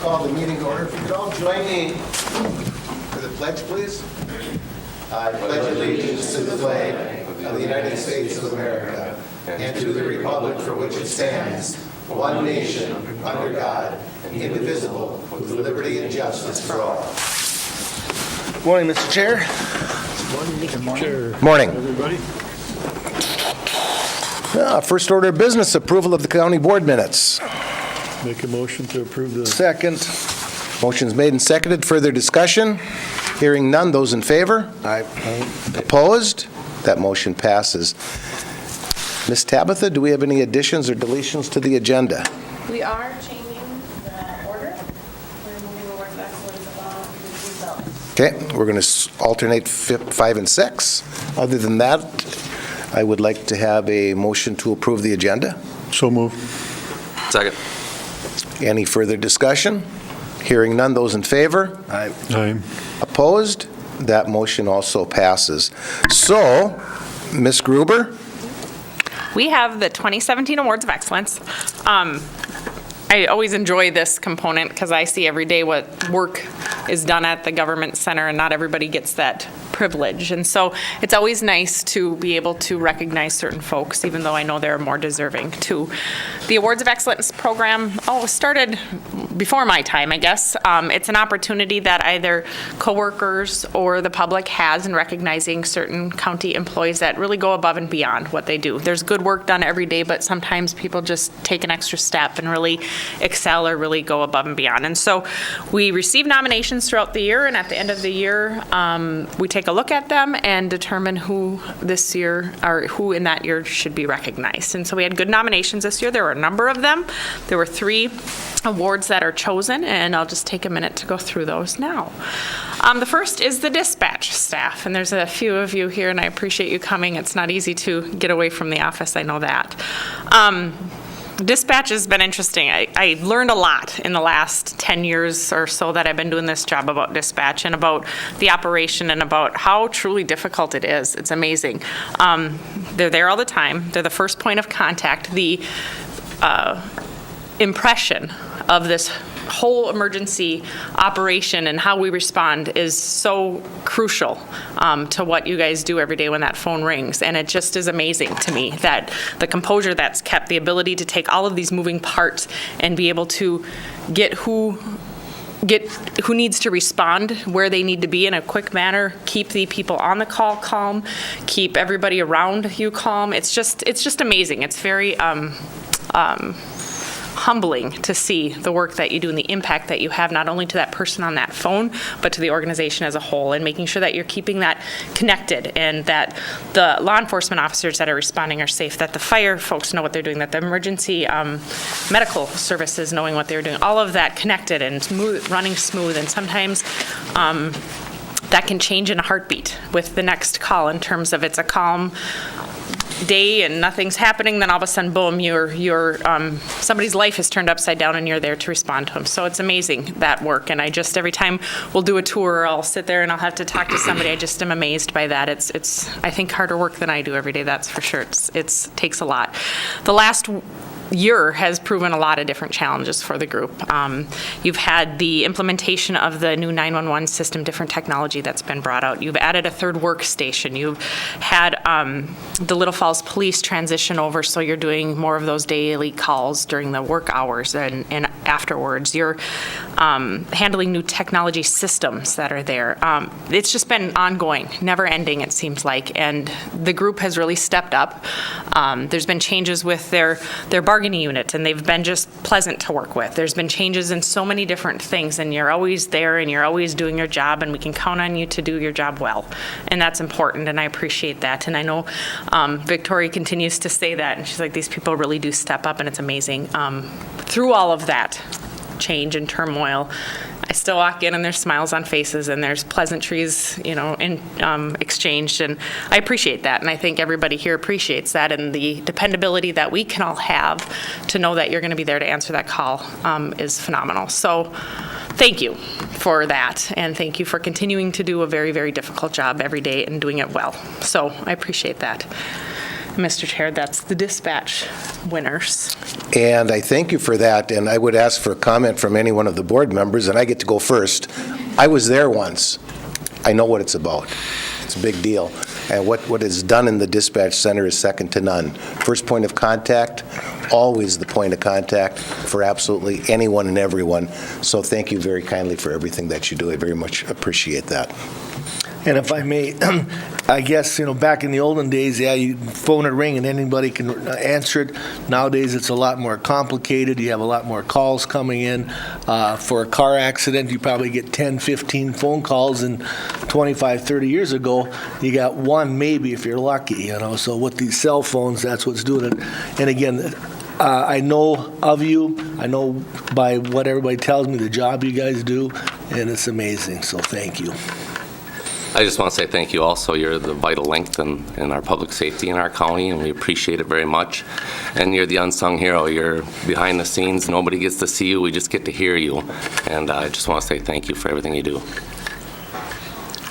call the meeting to order. If you could all join me for the pledge, please. I pledge allegiance to the flag of the United States of America and to the republic for which it stands, one nation, under God, indivisible, with liberty and justice for all. Morning, Mr. Chair. Good morning. Morning. Everybody. First order of business, approval of the county board minutes. Make a motion to approve the... Second. Motion's made and seconded. Further discussion? Hearing none. Those in favor? Aye. Opposed? That motion passes. Ms. Tabitha, do we have any additions or deletions to the agenda? We are changing the order. We're moving awards of excellence along with the Okay, we're going to alternate 5 and 6. Other than that, I would like to have a motion to approve the agenda. So move. Second. Any further discussion? Hearing none. Those in favor? Aye. Aye. Opposed? That motion also passes. So, Ms. Gruber? We have the 2017 Awards of Excellence. I always enjoy this component because I see every day what work is done at the government center, and not everybody gets that privilege. And so it's always nice to be able to recognize certain folks, even though I know they're more deserving too. The Awards of Excellence program started before my time, I guess. It's an opportunity that either coworkers or the public has in recognizing certain county employees that really go above and beyond what they do. There's good work done every day, but sometimes people just take an extra step and really excel or really go above and beyond. And so we receive nominations throughout the year, and at the end of the year, we take a look at them and determine who this year, or who in that year should be recognized. And so we had good nominations this year. There were a number of them. There were 3 awards that are chosen, and I'll just take a minute to go through those now. The first is the dispatch staff, and there's a few of you here, and I appreciate you coming. It's not easy to get away from the office, I know that. Dispatch has been interesting. I learned a lot in the last 10 years or so that I've been doing this job about dispatch and about the operation and about how truly difficult it is. It's amazing. They're there all the time. They're the first point of contact. The impression of this whole emergency operation and how we respond is so crucial to what you guys do every day when that phone rings. And it just is amazing to me that the composure that's kept, the ability to take all of these moving parts and be able to get who needs to respond where they need to be in a quick manner, keep the people on the call calm, keep everybody around you calm. It's just amazing. It's very humbling to see the work that you do and the impact that you have, not only to that person on that phone, but to the organization as a whole, and making sure that you're keeping that connected and that the law enforcement officers that are responding are safe, that the fire folks know what they're doing, that the emergency medical services knowing what they're doing, all of that connected and smooth, running smooth. And sometimes that can change in a heartbeat with the next call in terms of it's a calm day and nothing's happening, then all of a sudden, boom, somebody's life is turned upside down and you're there to respond to them. So it's amazing, that work. And I just, every time we'll do a tour, I'll sit there and I'll have to talk to somebody. I just am amazed by that. It's I think, harder work than I do every day, that's for sure. It takes a lot. The last year has proven a lot of different challenges for the group. You've had the implementation of the new 911 system, different technology that's been brought out. You've added a 3rd workstation. You've had the Little Falls Police transition over, so you're doing more of those daily calls during the work hours and afterwards. You're handling new technology systems that are there. It's just been ongoing, never ending, it seems like, and the group has really stepped up. There's been changes with their bargaining unit, and they've been just pleasant to work with. There's been changes in so many different things, and you're always there, and you're always doing your job, and we can count on you to do your job well. And that's important, and I appreciate that. And I know Victoria continues to say that, and she's like, these people really do step up, and it's amazing. Through all of that change and turmoil, I still walk in and there's smiles on faces and there's pleasantries, exchanged, and I appreciate that, and I think everybody here appreciates that, and the dependability that we can all have to know that you're going to be there to answer that call is phenomenal. So thank you for that, and thank you for continuing to do a very, very difficult job every day and doing it well. So I appreciate that. Mr. Chair, that's the dispatch winners. And I thank you for that, and I would ask for a comment from any one of the board members, and I get to go first. I was there once. I know what it's about. It's a big deal. And what is done in the dispatch center is second to none. First point of contact, always the point of contact for absolutely anyone and everyone. So thank you very kindly for everything that you do. I very much appreciate that. And if I may, I guess, back in the olden days, you phone a ring and anybody can answer it. Nowadays, it's a lot more complicated. You have a lot more calls coming in. For a car accident, you probably get 10, 15 phone calls, and 25, 30 years ago, you got one maybe if you're lucky, So with these cell phones, that's what's doing it. And again, I know of you. I know by what everybody tells me the job you guys do, and it's amazing. So thank you. I just want to say thank you also. You're the vital link in our public safety in our county, and we appreciate it very much. And you're the unsung hero. You're behind the scenes. Nobody gets to see you. We just get to hear you. And I just want to say thank you for everything you do.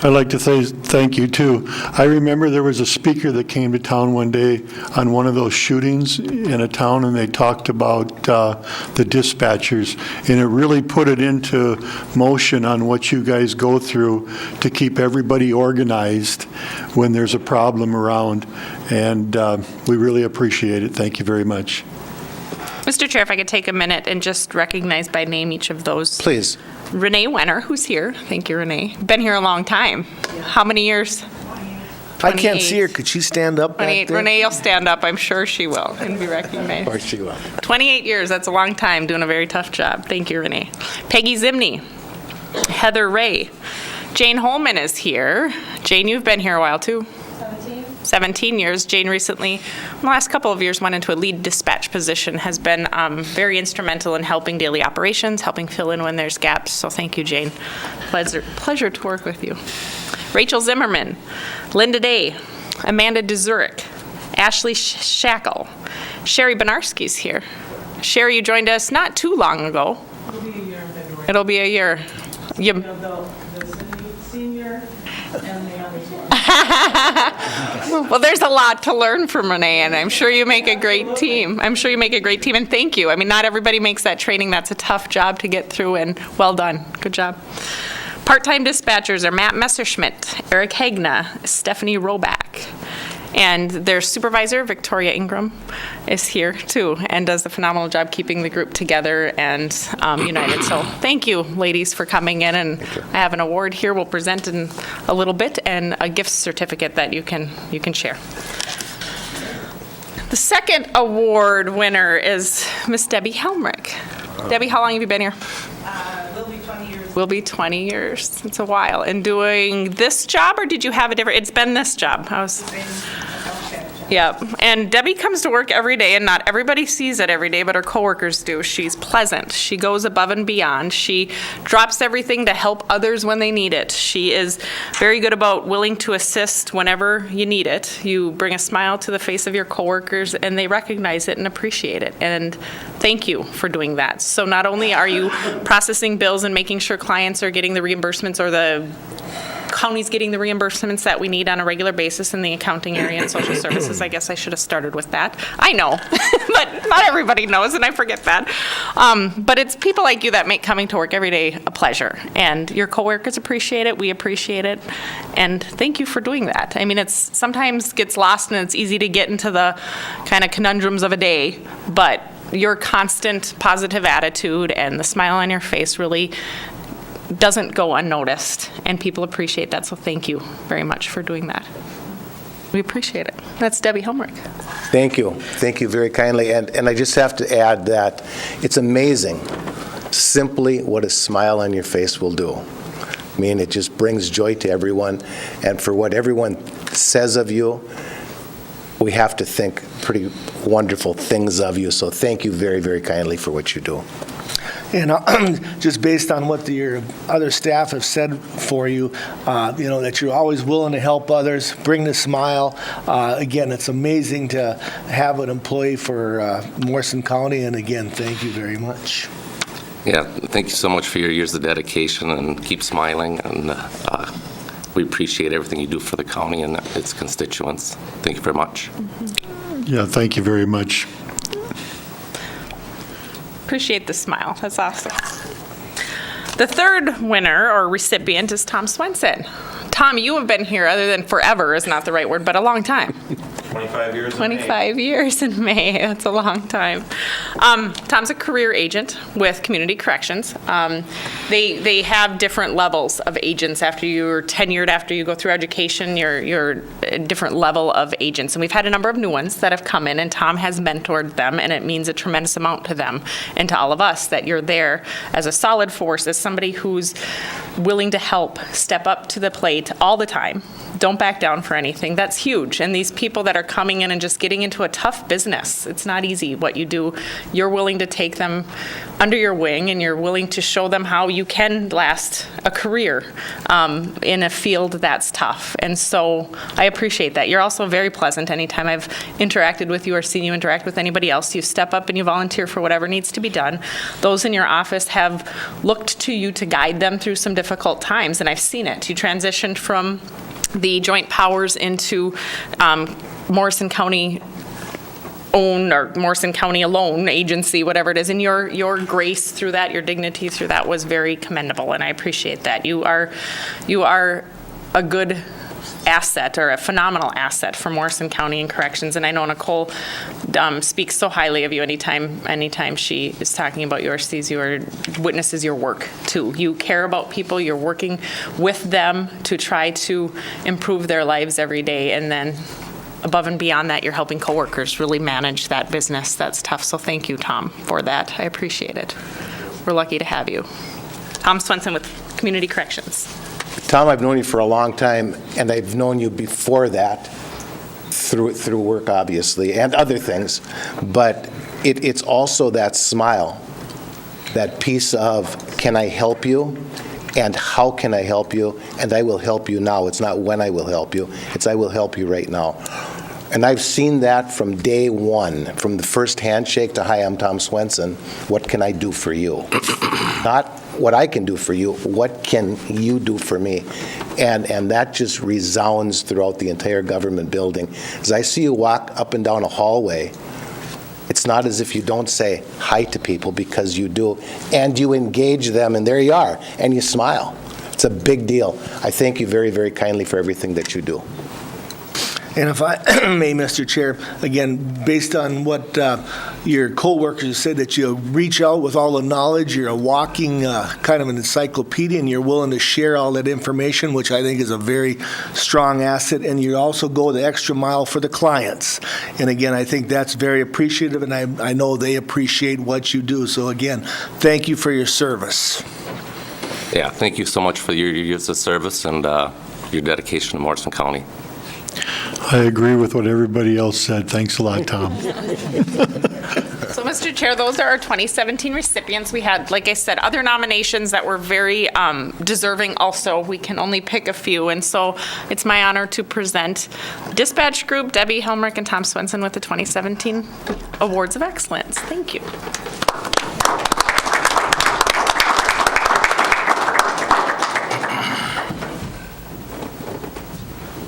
I'd like to say thank you, too. I remember there was a speaker that came to town one day on one of those shootings in a town, and they talked about the dispatchers, and it really put it into motion on what you guys go through to keep everybody organized when there's a problem around, and we really appreciate it. Thank you very much. Mr. Chair, if I could take a minute and just recognize by name each of those. Please. Renee Wenner, who's here. Thank you, Renee. Been here a long time. How many years? I can't see her. Could she stand up back 28. there? Renee will stand up. I'm sure she will and be recognized. Of course she will. 28 years. That's a long time doing a very tough job. Thank you, Renee. Peggy Zimney. Heather Ray. Jane Holman is here. Jane, you've been here a while, too. 17 years. Jane recently, in the last couple of years, went into a lead dispatch position, has been very instrumental in helping daily operations, helping fill in when there's gaps. So thank you, Jane. Pleasure to work with you. Rachel Zimmerman, Linda Day, Amanda DeZurek, Ashley Shackle, Sherry Benarski's here. Sherry, you joined us not too long ago. It'll be a year in February. It'll be a year. The senior and the others. Well, there's a lot to learn from Renee, and I'm sure you make a great team. And thank you. I mean, not everybody makes that training. That's a tough job to get through, and well done. Good job. Part-time dispatchers are Matt Messerschmidt, Eric Hagna, Stephanie Roback. And their supervisor, Victoria Ingram, is here too and does a phenomenal job keeping the group together and united. So thank you, ladies, for coming in. And I have an award here we'll present in a little bit and a gift certificate that you can share. The second award winner is Miss Debbie Helmrich. Debbie, how long have you been here? Will be 20 years. Will be 20 years. It's a while. And doing this job, or did you have a different? It's been this job. Yeah, and Debbie comes to work every day, and not everybody sees it every day, but her coworkers do. She's pleasant. She goes above and beyond. She drops everything to help others when they need it. She is very good about willing to assist whenever you need it. You bring a smile to the face of your coworkers, and they recognize it and appreciate it. And thank you for doing that. So not only are you processing bills and making sure clients are getting the reimbursements or the county's getting the reimbursements that we need on a regular basis in the accounting area and social services. I guess I should have started with that. I know, but not everybody knows, and I forget that. But it's people like you that make coming to work every day a pleasure. And your coworkers appreciate it, we appreciate it, and thank you for doing that. I mean, it's sometimes gets lost and it's easy to get into the kind of conundrums of a day, but your constant positive attitude and the smile on your face really doesn't go unnoticed, and people appreciate that, so thank you very much for doing that. We appreciate it. That's Debbie Helmrich. Thank you. Thank you very kindly. And I just have to add that it's amazing simply what a smile on your face will do. I mean, it just brings joy to everyone, and for what everyone says of you, we have to think pretty wonderful things of you, so thank you very, very kindly for what you do. And just based on what your other staff have said for you, that you're always willing to help others, bring the smile. Again, it's amazing to have an employee for Morrison County, and again, thank you very much. Yeah, thank you so much for your years of dedication, and keep smiling. And we appreciate everything you do for the county and its constituents. Thank you very much. Mm-hmm. Yeah, thank you very much. Appreciate the smile. That's awesome. The third winner or recipient is Tom Swenson. Tom, you have been here, other than forever is not the right word, but a long time. 25 years in May. 25 years in May. That's a long time. Tom's a career agent with Community Corrections. They have different levels of agents after you're tenured, after you go through education, you're a different level of agents. And we've had a number of new ones that have come in, and Tom has mentored them, and it means a tremendous amount to them and to all of us that you're there as a solid force, as somebody who's willing to help, step up to the plate all the time. Don't back down for anything. That's huge. And these people that are coming in and just getting into a tough business, it's not easy what you do. You're willing to take them under your wing, and you're willing to show them how you can last a career in a field that's tough. And so I appreciate that. You're also very pleasant. Anytime I've interacted with you or seen you interact with anybody else, you step up and you volunteer for whatever needs to be done. Those in your office have looked to you to guide them through some difficult times, and I've seen it. You transitioned from the joint powers into Morrison County own or Morrison County alone agency, whatever it is, and your grace through that, your dignity through that was very commendable, and I appreciate that. You are a good asset, or a phenomenal asset for Morrison County and Corrections, and I know Nicole speaks so highly of you anytime she is talking about you or sees you or witnesses your work too. You care about people, you're working with them to try to improve their lives every day, and then above and beyond that, you're helping coworkers really manage that business that's tough. So thank you, Tom, for that. I appreciate it. We're lucky to have you. Tom Swenson with Community Corrections. Tom, I've known you for a long time, and I've known you before that through work, obviously, and other things. But it's also that smile, that piece of, can I help you? And how can I help you? And I will help you now. It's not when I will help you. It's I will help you right now. And I've seen that from day one, from the first handshake to, hi, I'm Tom Swenson. What can I do for you? Not what I can do for you. What can you do for me? And that just resounds throughout the entire government building. As I see you walk up and down a hallway, it's not as if you don't say hi to people, because you do, and you engage them, and there you are, and you smile. It's a big deal. I thank you very, very kindly for everything that you do. And if I may, Mr. Chair, again, based on what your co-workers said, that you reach out with all the knowledge, you're a walking kind of an encyclopedia, and you're willing to share all that information, which I think is a very strong asset, and you also go the extra mile for the clients. And again, I think that's very appreciative, and I know they appreciate what you do. So again, thank you for your service. Yeah, thank you so much for your years of service and your dedication to Morrison County. I agree with what everybody else said. Thanks a lot, Tom. So, Mr. Chair, those are our 2017 recipients. We had, like I said, other nominations that were very deserving also. We can only pick a few, and so it's my honor to present Dispatch Group, Debbie Helmrich and Tom Swenson with the 2017 Awards of Excellence. Thank you.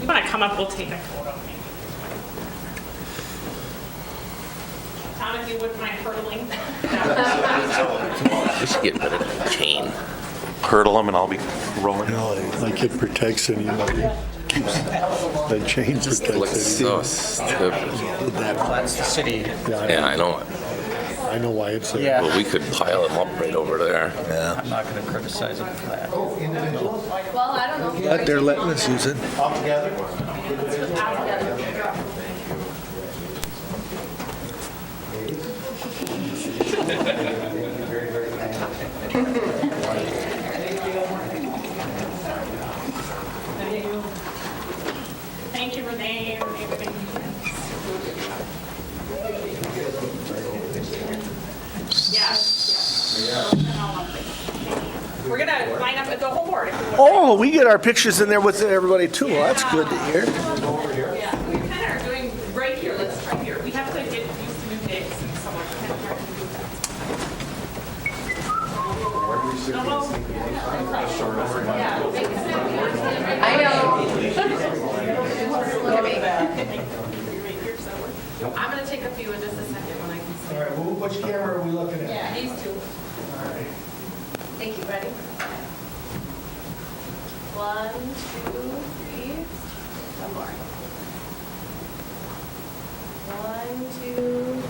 You want to come up, we'll take a photo. Tom, if you wouldn't mind hurdling. We should get rid of the chain. Hurdle them and I'll be rolling. Like it protects anybody. The chain Looks protects so anybody. stupid. That's the city. Yeah, I know it. I know why it's there. Yeah. But we could pile them up right over there. I'm not going to criticize them for that. But they're letting us use it. All together? Thank you, Renee. We're going to line up at the whole board. Oh, we get our pictures in there with everybody too. Well, that's good to hear. Yeah, we kind of are doing right here. Let's try here. We have to get used to new dates, and so we're kind of hard to do that. I know. I'm going to take a few in just a second when I can see. All right, which camera are we looking at? Yeah, these two. All right. Thank you. Ready? 1, 2, 3. One more. 1, 2.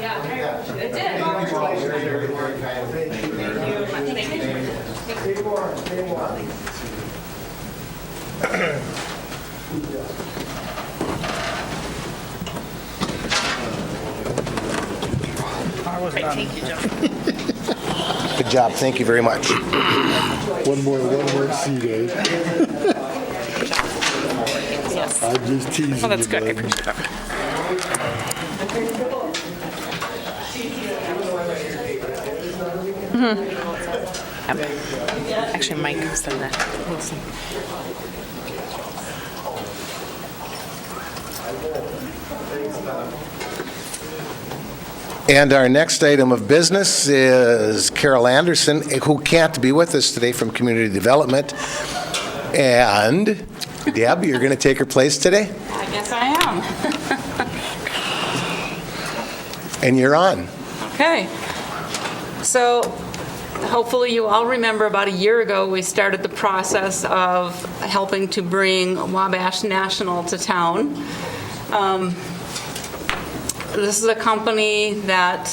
Yeah, it did. Three more. Great, thank you, Joe. Good job, thank you very much. One more seat, eh? Yes. I'm just teasing Oh, that's you, good. I bud. appreciate that. Yep. Actually, Mike said that. Wilson. And our next item of business is Carol Anderson, who can't be with us today from Community Development. And Deb, you're going to take her place today? I guess I am. And you're on. Okay. So hopefully you all remember about a year ago, we started the process of helping to bring Wabash National to town. This is a company that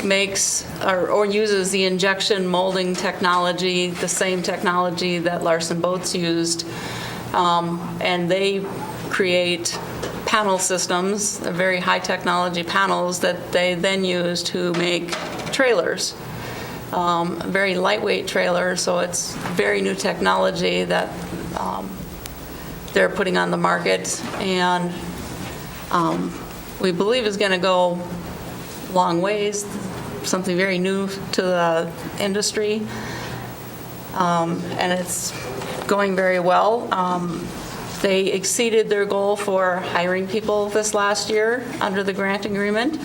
makes or uses the injection molding technology, the same technology that Larson Boats used. And they create panel systems, very high technology panels that they then use to make trailers. Very lightweight trailers, so it's very new technology that they're putting on the market, and we believe is going to go long ways, something very new to the industry, and it's going very well. They exceeded their goal for hiring people this last year under the grant agreement,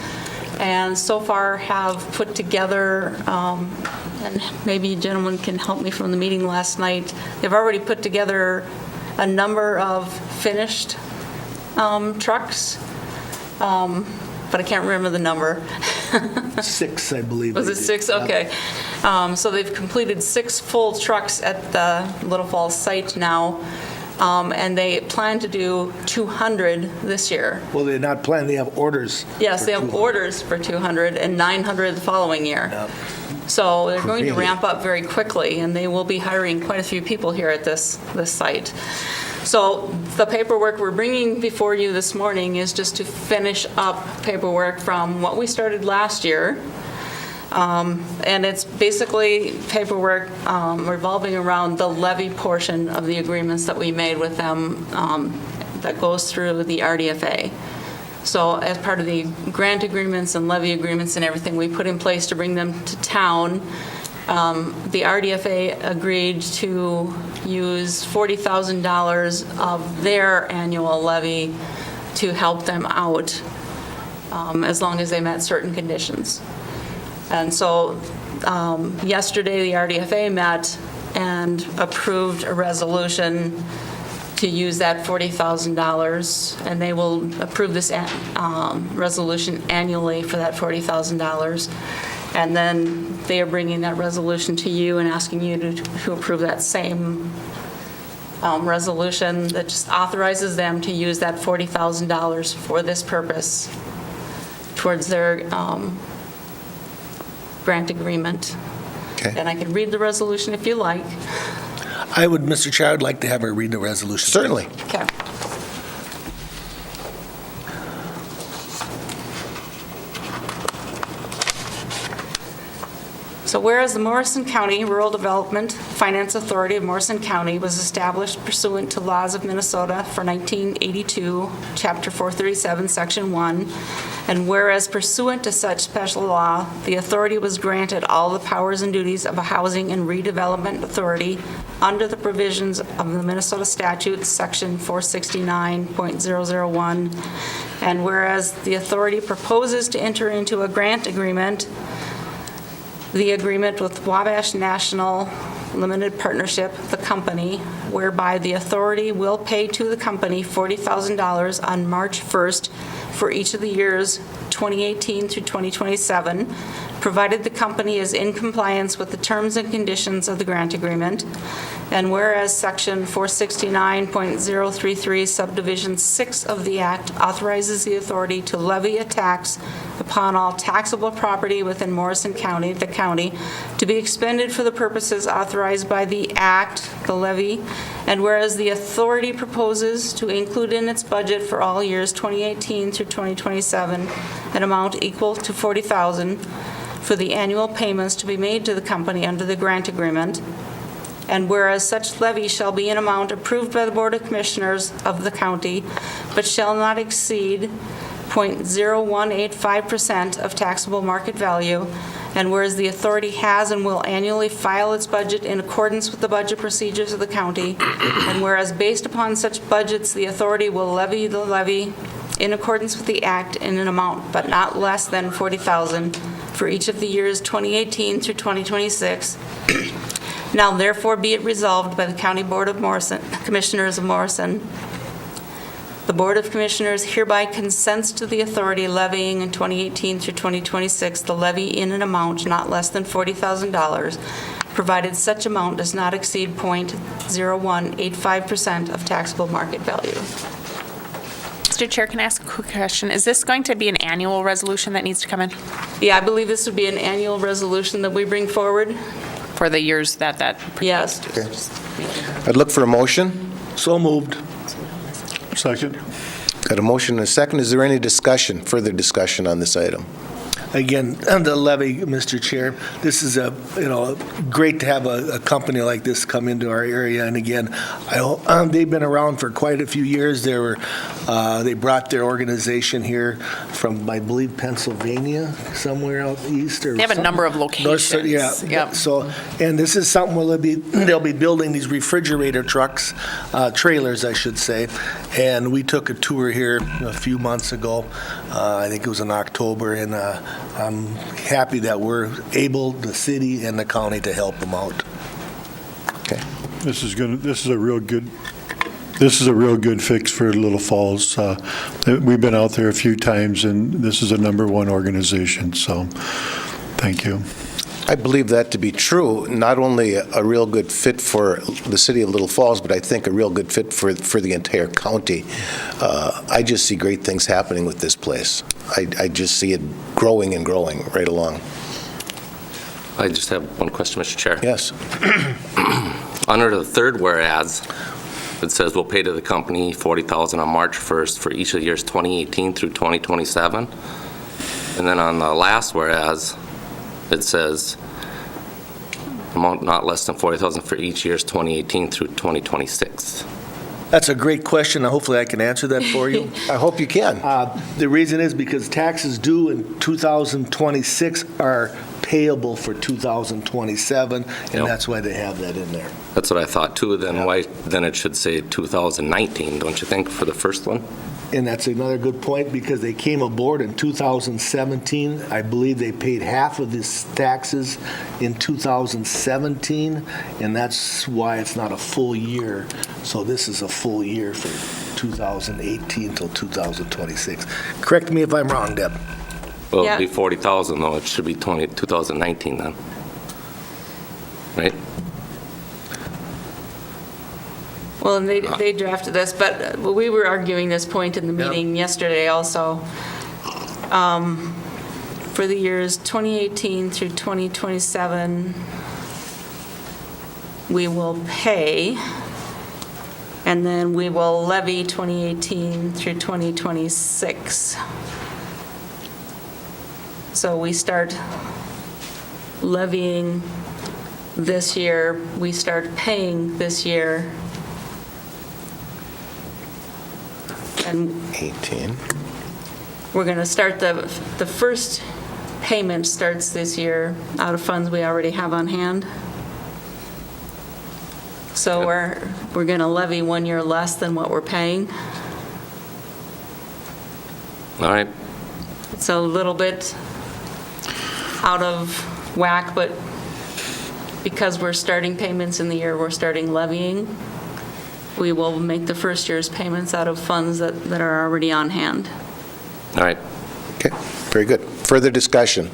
and so far have put together, and maybe you gentlemen can help me from the meeting last night, they've already put together a number of finished trucks, but I can't remember the number. 6, I believe. Was they it did. 6? Okay. So they've completed 6 full trucks at the Little Falls site now, and they plan to do 200 this year. Well, they're not planning, they have orders. Yes, for they have 200. orders for 200 and 900 the following year. Yep. So they're going to Really? ramp up very quickly, and they will be hiring quite a few people here at this site. So the paperwork we're bringing before you this morning is just to finish up paperwork from what we started last year. And it's basically paperwork revolving around the levy portion of the agreements that we made with them that goes through the RDFA. So as part of the grant agreements and levy agreements and everything we put in place to bring them to town, the RDFA agreed to use $40,000 of their annual levy to help them out as long as they met certain conditions. And so yesterday, the RDFA met and approved a resolution to use that $40,000, and they will approve this resolution annually for that $40,000. And then they are bringing that resolution to you and asking you to approve that same resolution that just authorizes them to use that $40,000 for this purpose towards their grant agreement. Okay. And I can read the resolution if you like. I would, Mr. Chair, I'd like to have her read the resolution. Certainly. Okay. So whereas the Morrison County Rural Development Finance Authority of Morrison County was established pursuant to laws of Minnesota for 1982, Chapter 437, Section 1, and whereas pursuant to such special law, the authority was granted all the powers and duties of a housing and redevelopment authority under the provisions of the Minnesota statutes, Section 469.001, and whereas the authority proposes to enter into a grant agreement, the agreement with Wabash National Limited Partnership, the company, whereby the authority will pay to the company $40,000 on March 1st for each of the years 2018 through 2027, provided the company is in compliance with the terms and conditions of the grant agreement. And whereas Section 469.033 Subdivision 6 of the Act authorizes the authority to levy a tax upon all taxable property within Morrison County, the county, to be expended for the purposes authorized by the Act, the levy, and whereas the authority proposes to include in its budget for all years 2018 through 2027 an amount equal to $40,000 for the annual payments to be made to the company under the grant agreement, and whereas such levy shall be an amount approved by the Board of Commissioners of the county, but shall not exceed 0.0185% of taxable market value, and whereas the authority has and will annually file its budget in accordance with the budget procedures of the county, and whereas based upon such budgets, the authority will levy the levy in accordance with the Act in an amount but not less than $40,000 for each of the years 2018 through 2026. Now therefore be it resolved by the County Board of Commissioners of Morrison, the Board of Commissioners hereby consents to the authority levying in 2018 through 2026 the levy in an amount not less than $40,000, provided such amount does not exceed 0.0185% of taxable market value. Mr. Chair, can I ask a quick question? Is this going to be an annual resolution that needs to come in Yeah, I believe this would be an annual resolution that we bring forward. for the years that Yes. Okay. I'd look for a motion. So moved. Second. Got a motion and a second. Is there any discussion, further discussion on this item? Again, the levy, Mr. Chair, this is great to have a company like this come into our area. And again, they've been around for quite a few years. They brought their organization here from, I believe, Pennsylvania, somewhere out east. Or They have a number of locations. Yeah. Yep. So, and this is something where they'll be building these refrigerator trucks, trailers, I should say. And we took a tour here a few months ago. I think it was in October, and I'm happy that we're able, the city and the county, to help them out. Okay. This is a real good fix for Little Falls. We've been out there a few times, and this is a #1 organization, so thank you. I believe that to be true, not only a real good fit for the city of Little Falls, but I think a real good fit for the entire county. I just see great things happening with this place. I just see it growing and growing right along. I just have one question, Mr. Chair. Yes. Under the third whereas, it says we'll pay to the company $40,000 on March 1st for each of the years 2018 through 2027. And then on the last whereas, it says amount not less than $40,000 for each years 2018 through 2026. That's a great question. Hopefully I can answer that for you. I hope you can. The reason is because taxes due in 2026 are payable for 2027, and Yep. that's why they have that in there. That's what I thought too. Then it should say 2019, don't you think, for the first one? And that's another good point, because they came aboard in 2017. I believe they paid half of this taxes in 2017, and that's why it's not a full year. So this is a full year for 2018 till 2026. Correct me if I'm wrong, Deb. Well, Yeah. it'd be 40,000 though. It should be 2019 then. Right? Well, and they drafted this, but we were arguing this point in the meeting yesterday also. For the years 2018 through 2027, we will pay, and then we will levy 2018 through 2026. So we start levying this year, we start paying this year. And 18. we're going to start the first payment starts this year out of funds we already have on hand. So we're going to levy 1 year less than what we're paying. All right. It's a little bit out of whack, but because we're starting payments in the year we're starting levying, we will make the first year's payments out of funds that are already on hand. All right. Okay, very good. Further discussion?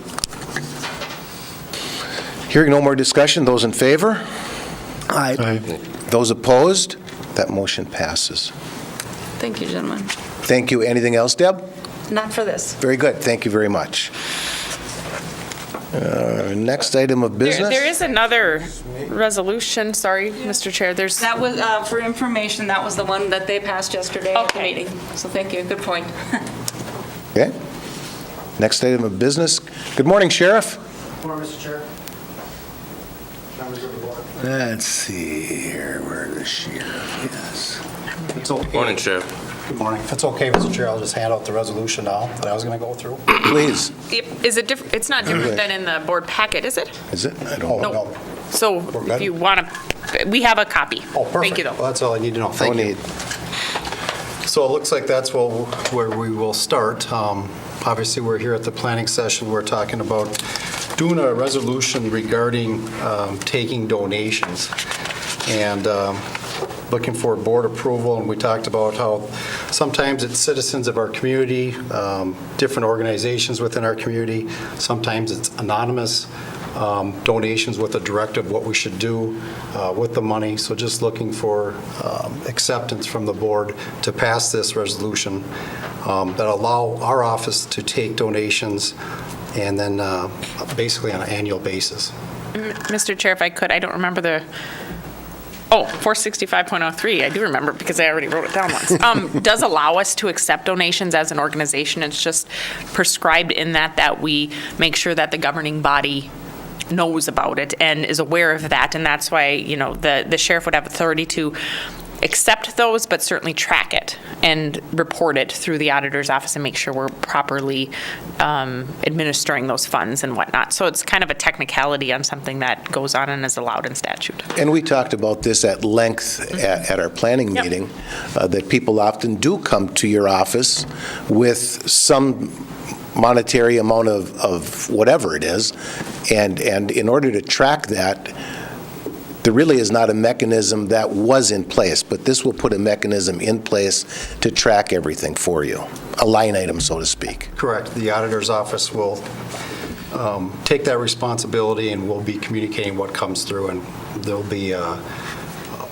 Hearing no more discussion, those in favor? Aye. Those opposed? That motion passes. Thank you, gentlemen. Thank you. Anything else, Deb? Not for this. Very good. Thank you very much. Next item of business? There is another resolution, sorry, Mr. Chair, there's, That was, for information, that was the one that they passed yesterday at the Okay. meeting. So thank you, good point. Okay. Next item of business. Good morning, Sheriff. Morning, Mr. Chair. Members of the board. Let's see here, where the sheriff is. It's okay. Morning, Sheriff. Good morning. If it's okay, Mr. Chair, I'll just hand out the resolution now that I was going to go through. Please. is it different, it's not different than in the board packet, is it? Is it? I don't know. No. So We're if good? you want to, we have a copy. Oh, perfect. Thank you, Well, though. that's all I need to know. No Thank you. need. So it looks like that's where we will start. Obviously, we're here at the planning session. We're talking about doing a resolution regarding taking donations and looking for board approval. And we talked about how sometimes it's citizens of our community, different organizations within our community. Sometimes it's anonymous donations with a directive what we should do with the money. So just looking for acceptance from the board to pass this resolution that allow our office to take donations and then basically on an annual basis. Mr. Chair, if I could, I don't remember the, 465.03, I do remember because I already wrote it down once. Does allow us to accept donations as an organization. It's just prescribed in that we make sure that the governing body knows about it and is aware of that, and that's why, the sheriff would have authority to accept those, but certainly track it and report it through the auditor's office and make sure we're properly administering those funds and whatnot. So it's kind of a technicality on something that goes on and is allowed in statute. And we talked about this at length at our planning Yep. meeting, that people often do come to your office with some monetary amount of whatever it is, and in order to track that, there really is not a mechanism that was in place, but this will put a mechanism in place to track everything for you, a line item, so to speak. Correct. The auditor's office will take that responsibility and will be communicating what comes through, and there'll be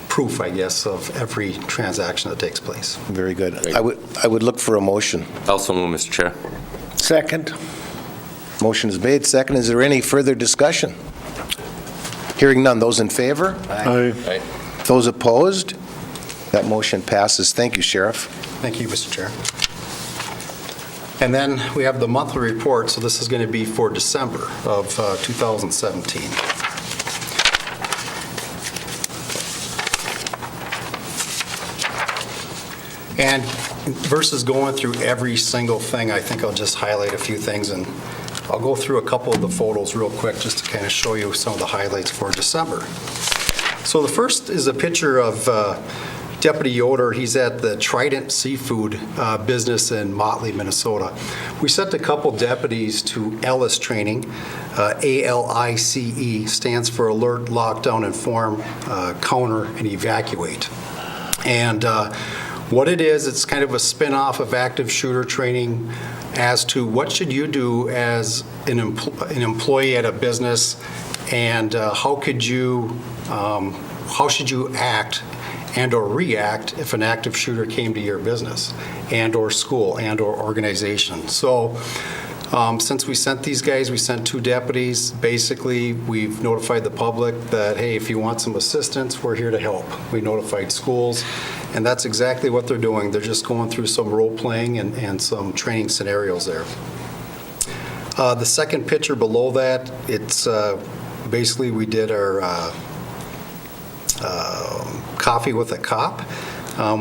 proof, I guess, of every transaction that takes place. Very good. I would look for a motion. Also move, Mr. Chair. Second. Motion is made. Second, is there any further discussion? Hearing none. Those in favor? Aye. Right. Those opposed? That motion passes. Thank you, Sheriff. Thank you, Mr. Chair. And then we have the monthly report, so this is going to be for December of 2017. And versus going through every single thing, I think I'll just highlight a few things, and I'll go through a couple of the photos real quick just to kind of show you some of the highlights for December. So the first is a picture of Deputy Yoder. He's at the Trident Seafood business in Motley, Minnesota. We sent a couple deputies to Ellis training. ALICE stands for Alert, Lockdown, Inform, Counter, and Evacuate. And what it is, it's kind of a spin-off of active shooter training as to what should you do as an employee at a business, and how should you act and or react if an active shooter came to your business and or school and or organization. So since we sent these guys, we sent 2 deputies. Basically, we've notified the public that, hey, if you want some assistance, we're here to help. We notified schools, and that's exactly what they're doing. They're just going through some role-playing and some training scenarios there. The second picture below that, it's basically we did our coffee with a cop.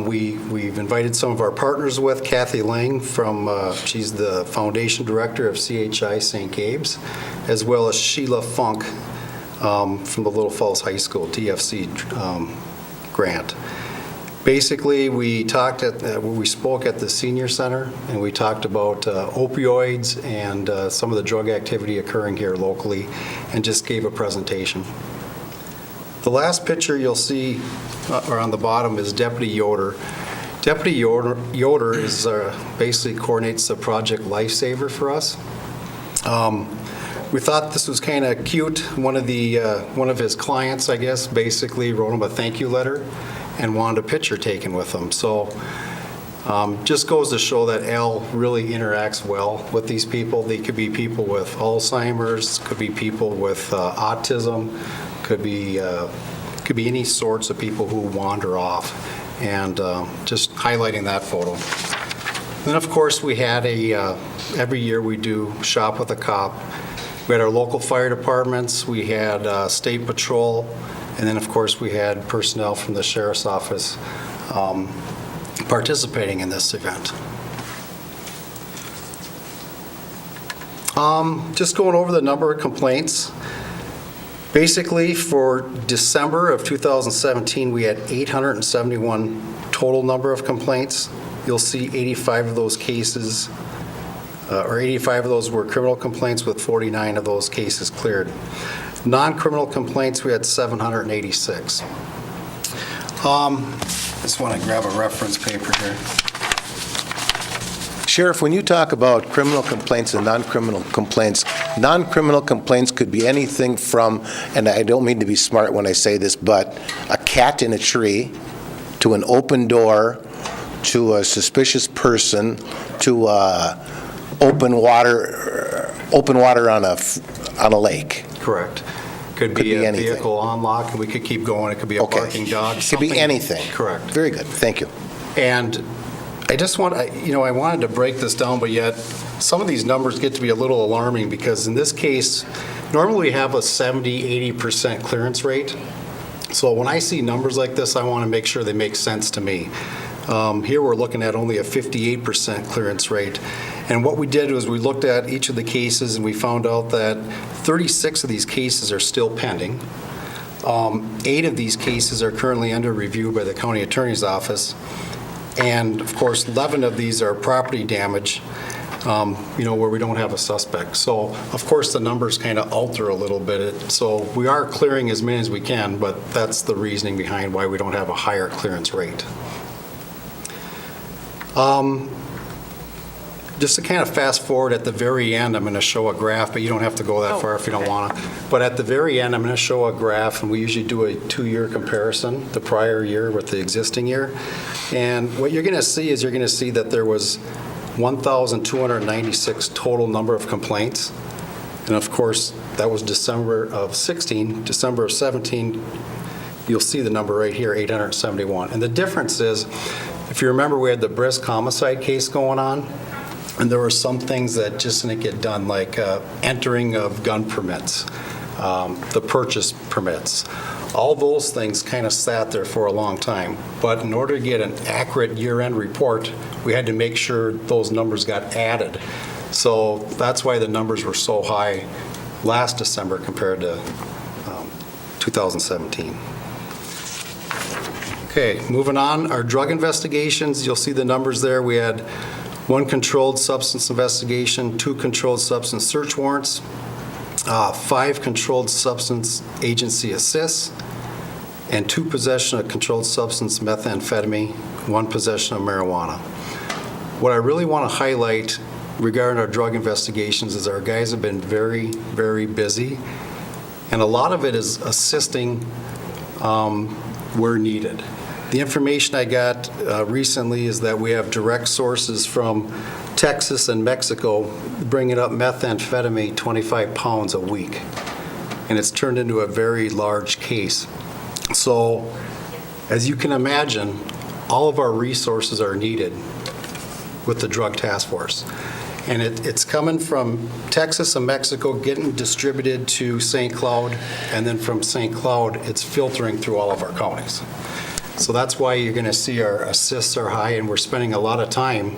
We've invited some of our partners with Kathy Lang she's the foundation director of CHI St. Gabe's, as well as Sheila Funk from the Little Falls High School DFC grant. Basically, we spoke at the senior center, and we talked about opioids and some of the drug activity occurring here locally, and just gave a presentation. The last picture you'll see, or on the bottom, is Deputy Yoder. Deputy Yoder is basically coordinates the Project Lifesaver for us. We thought this was kind of cute. One of his clients, I guess, basically wrote him a thank you letter and wanted a picture taken with him. So just goes to show that Al really interacts well with these people. They could be people with Alzheimer's, could be people with autism, could be any sorts of people who wander off, and just highlighting that photo. Then, of course, we had every year we do Shop with a Cop. We had our local fire departments, we had state patrol, and then, of course, we had personnel from the sheriff's office participating in this event. Just going over the number of complaints. Basically, for December of 2017, we had 871 total number of complaints. You'll see 85 of those cases, or 85 of those were criminal complaints, with 49 of those cases cleared. Non-criminal complaints, we had 786. Just want to grab a reference paper here. Sheriff, when you talk about criminal complaints and non-criminal complaints could be anything from, and I don't mean to be smart when I say this, but a cat in a tree, to an open door, to a suspicious person, to open water on a lake. Correct. Could be a anything. vehicle on lock, and we could keep going. It could be a Okay. barking dog. It could be something- anything. Correct. Very good. Thank you. And I just want, I wanted to break this down, but yet some of these numbers get to be a little alarming, because in this case, normally we have a 70-80% clearance rate. So when I see numbers like this, I want to make sure they make sense to me. Here we're looking at only a 58% clearance rate. And what we did was we looked at each of the cases, and we found out that 36 of these cases are still pending. 8 of these cases are currently under review by the county attorney's office. And of course, 11 of these are property damage, where we don't have a suspect. So of course, the numbers kind of alter a little bit. So we are clearing as many as we can, but that's the reasoning behind why we don't have a higher clearance rate. Just to kind of fast forward, at the very end, I'm going to show a graph, but you don't have to go that far if you don't want to. But at the very end, I'm going to show a graph, and we usually do a 2-year comparison, the prior year with the existing year. And what you're going to see is that there was 1,296 total number of complaints. And of course, that was December of 16. December of 17, you'll see the number right here, 871. And the difference is, if you remember, we had the Brisk homicide case going on, and there were some things that just didn't get done, like entering of gun permits, the purchase permits. All those things kind of sat there for a long time. But in order to get an accurate year-end report, we had to make sure those numbers got added. So that's why the numbers were so high last December compared to 2017. Okay, moving on, our drug investigations, you'll see the numbers there. We had 1 controlled substance investigation, 2 controlled substance search warrants, 5 controlled substance agency assists, and 2 possession of controlled substance methamphetamine, 1 possession of marijuana. What I really want to highlight regarding our drug investigations is our guys have been very, very busy, and a lot of it is assisting where needed. The information I got recently is that we have direct sources from Texas and Mexico bringing up methamphetamine 25 pounds a week, and it's turned into a very large case. So, as you can imagine, all of our resources are needed with the Drug Task Force. And it's coming from Texas and Mexico, getting distributed to St. Cloud, and then from St. Cloud, it's filtering through all of our counties. So that's why you're going to see our assists are high, and we're spending a lot of time,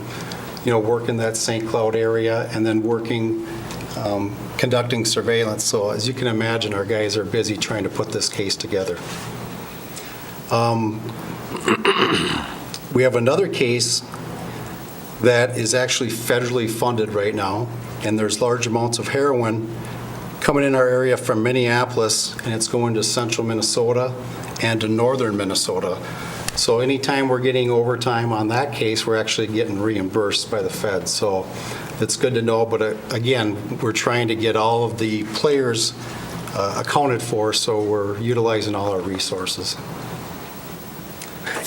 working that St. Cloud area, and then working, conducting surveillance. So as you can imagine, our guys are busy trying to put this case together. We have another case that is actually federally funded right now, and there's large amounts of heroin coming in our area from Minneapolis, and it's going to central Minnesota and to northern Minnesota. So anytime we're getting overtime on that case, we're actually getting reimbursed by the Fed. So it's good to know, but again, we're trying to get all of the players accounted for, so we're utilizing all our resources.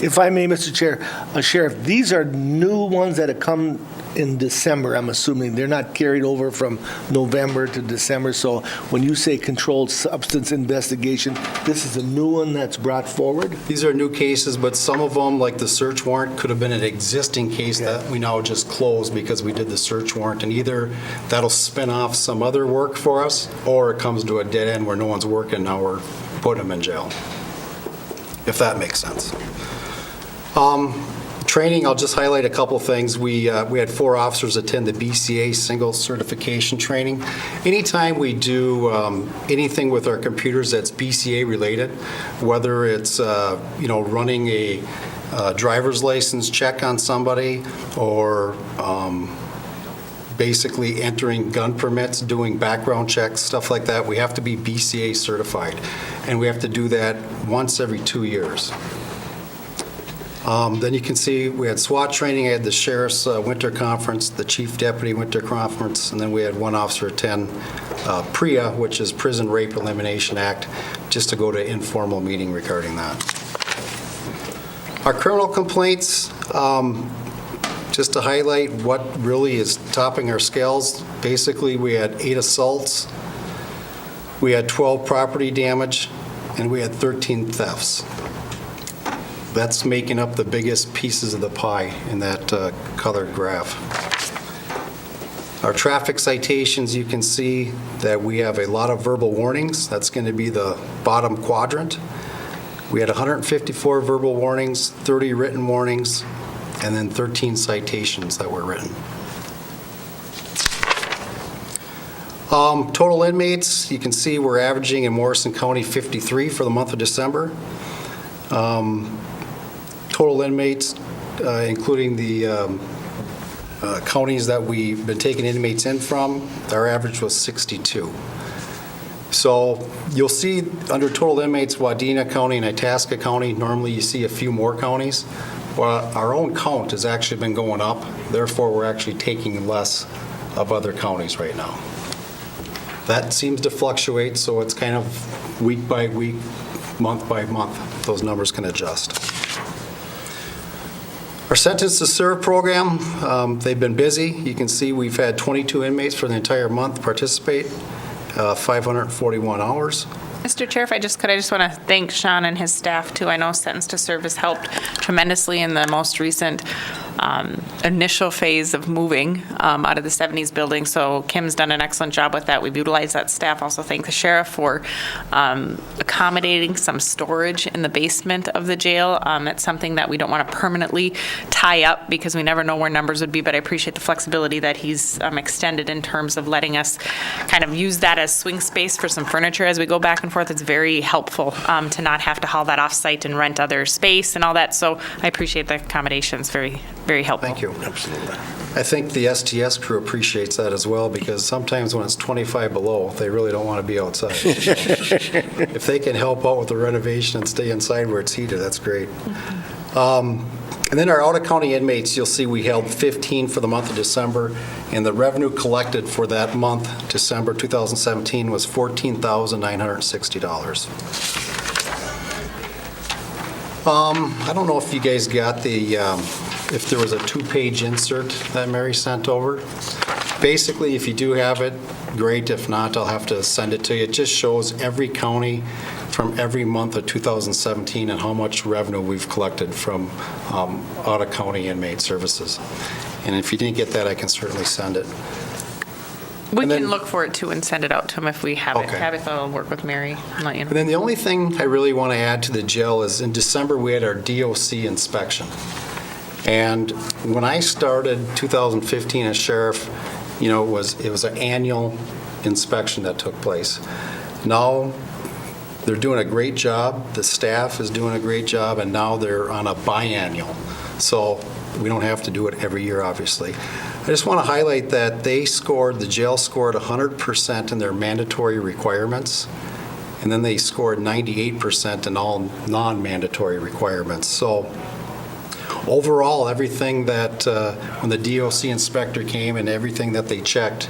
If I may, Mr. Chair, Sheriff, these are new ones that have come in December, I'm assuming. They're not carried over from November to December. So when you say controlled substance investigation, this is a new one that's brought forward? These are new cases, but some of them, like the search warrant, could have been an existing case that we now just closed because we did the search warrant, and either that'll spin off some other work for us, or it comes to a dead end where no one's working, now we're putting them in jail, if that makes sense. Training, I'll just highlight a couple things. We had 4 officers attend the BCA single certification training. Anytime we do anything with our computers that's BCA related, whether it's running a driver's license check on somebody, or basically entering gun permits, doing background checks, stuff like that, we have to be BCA certified, and we have to do that once every 2 years. Then you can see we had SWAT training, I had the Sheriff's Winter Conference, the Chief Deputy Winter Conference, and then we had 1 officer attend PREA, which is Prison Rape Elimination Act, just to go to informal meeting regarding that. Our criminal complaints, just to highlight what really is topping our scales, basically we had 8 assaults, we had 12 property damage, and we had 13 thefts. That's making up the biggest pieces of the pie in that colored graph. Our traffic citations, you can see that we have a lot of verbal warnings. That's going to be the bottom quadrant. We had 154 verbal warnings, 30 written warnings, and then 13 citations that were written. Total inmates, you can see we're averaging in Morrison County 53 for the month of December. Total inmates, including the counties that we've been taking inmates in from, our average was 62. So you'll see under total inmates, Wadena County and Itasca County, normally you see a few more counties. Well, our own count has actually been going up, therefore we're actually taking less of other counties right now. That seems to fluctuate, so it's kind of week by week, month by month, those numbers can adjust. Our Sentence to Serve program, they've been busy. You can see we've had 22 inmates for the entire month participate, 541 hours. Mr. Chair, if I just want to thank Sean and his staff, too. I know Sentence to Serve has helped tremendously in the most recent initial phase of moving out of the 70s building, so Kim's done an excellent job with that. We've utilized that staff. Also thank the sheriff for accommodating some storage in the basement of the jail. It's something that we don't want to permanently tie up because we never know where numbers would be, but I appreciate the flexibility that he's extended in terms of letting us kind of use that as swing space for some furniture as we go back and forth. It's very helpful to not have to haul that off-site and rent other space and all that, so I appreciate the accommodations. Very, very helpful. Thank you. Absolutely. I think the STS crew appreciates that as well, because sometimes when it's 25 below, they really don't want to be outside. If they can help out with the renovation and stay inside where it's heated, that's great. And then our out-of-county inmates, you'll see we held 15 for the month of December, and the revenue collected for that month, December 2017, was $14,960. I don't know if you guys got the, if there was a 2-page insert that Mary sent over. Basically, if you do have it, great. If not, I'll have to send it to you. It just shows every county from every month of 2017 and how much revenue we've collected from out-of-county inmate services. And if you didn't get that, I can certainly send it. We can look for it, too, and send it out to him if we have it. Okay. Have it, I'll work with Mary and let you know. And then the only thing I really want to add to the jail is in December, we had our DOC inspection. And when I started 2015 as sheriff, it was an annual inspection that took place. Now, they're doing a great job. The staff is doing a great job, and now they're on a biannual. So we don't have to do it every year, obviously. I just want to highlight that the jail scored 100% in their mandatory requirements, and then they scored 98% in all non-mandatory requirements. So overall, everything that, when the DOC inspector came and everything that they checked,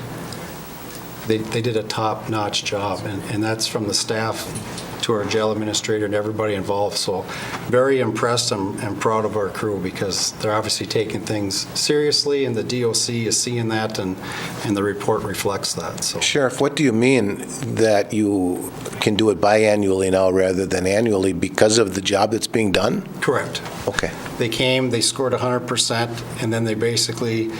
they did a top-notch job, and that's from the staff to our jail administrator and everybody involved. So very impressed and proud of our crew because they're obviously taking things seriously, and the DOC is seeing that, and the report reflects that. So, Sheriff, what do you mean that you can do it biannually now rather than annually because of the job that's being done? correct. Okay. They came, they scored 100%, and then they basically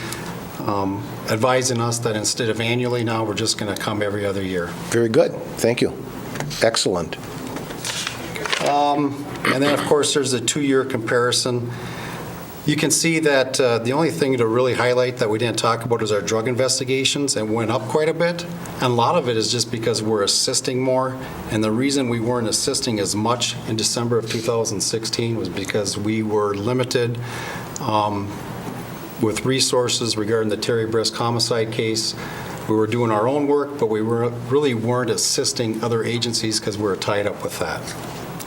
advising us that instead of annually now, we're just going to come every other year. Very good. Thank you. Excellent. And then, of course, there's a 2-year comparison. You can see that the only thing to really highlight that we didn't talk about is our drug investigations, and went up quite a bit. And a lot of it is just because we're assisting more. And the reason we weren't assisting as much in December of 2016 was because we were limited with resources regarding the Terry Brisk homicide case. We were doing our own work, but we really weren't assisting other agencies because we were tied up with that.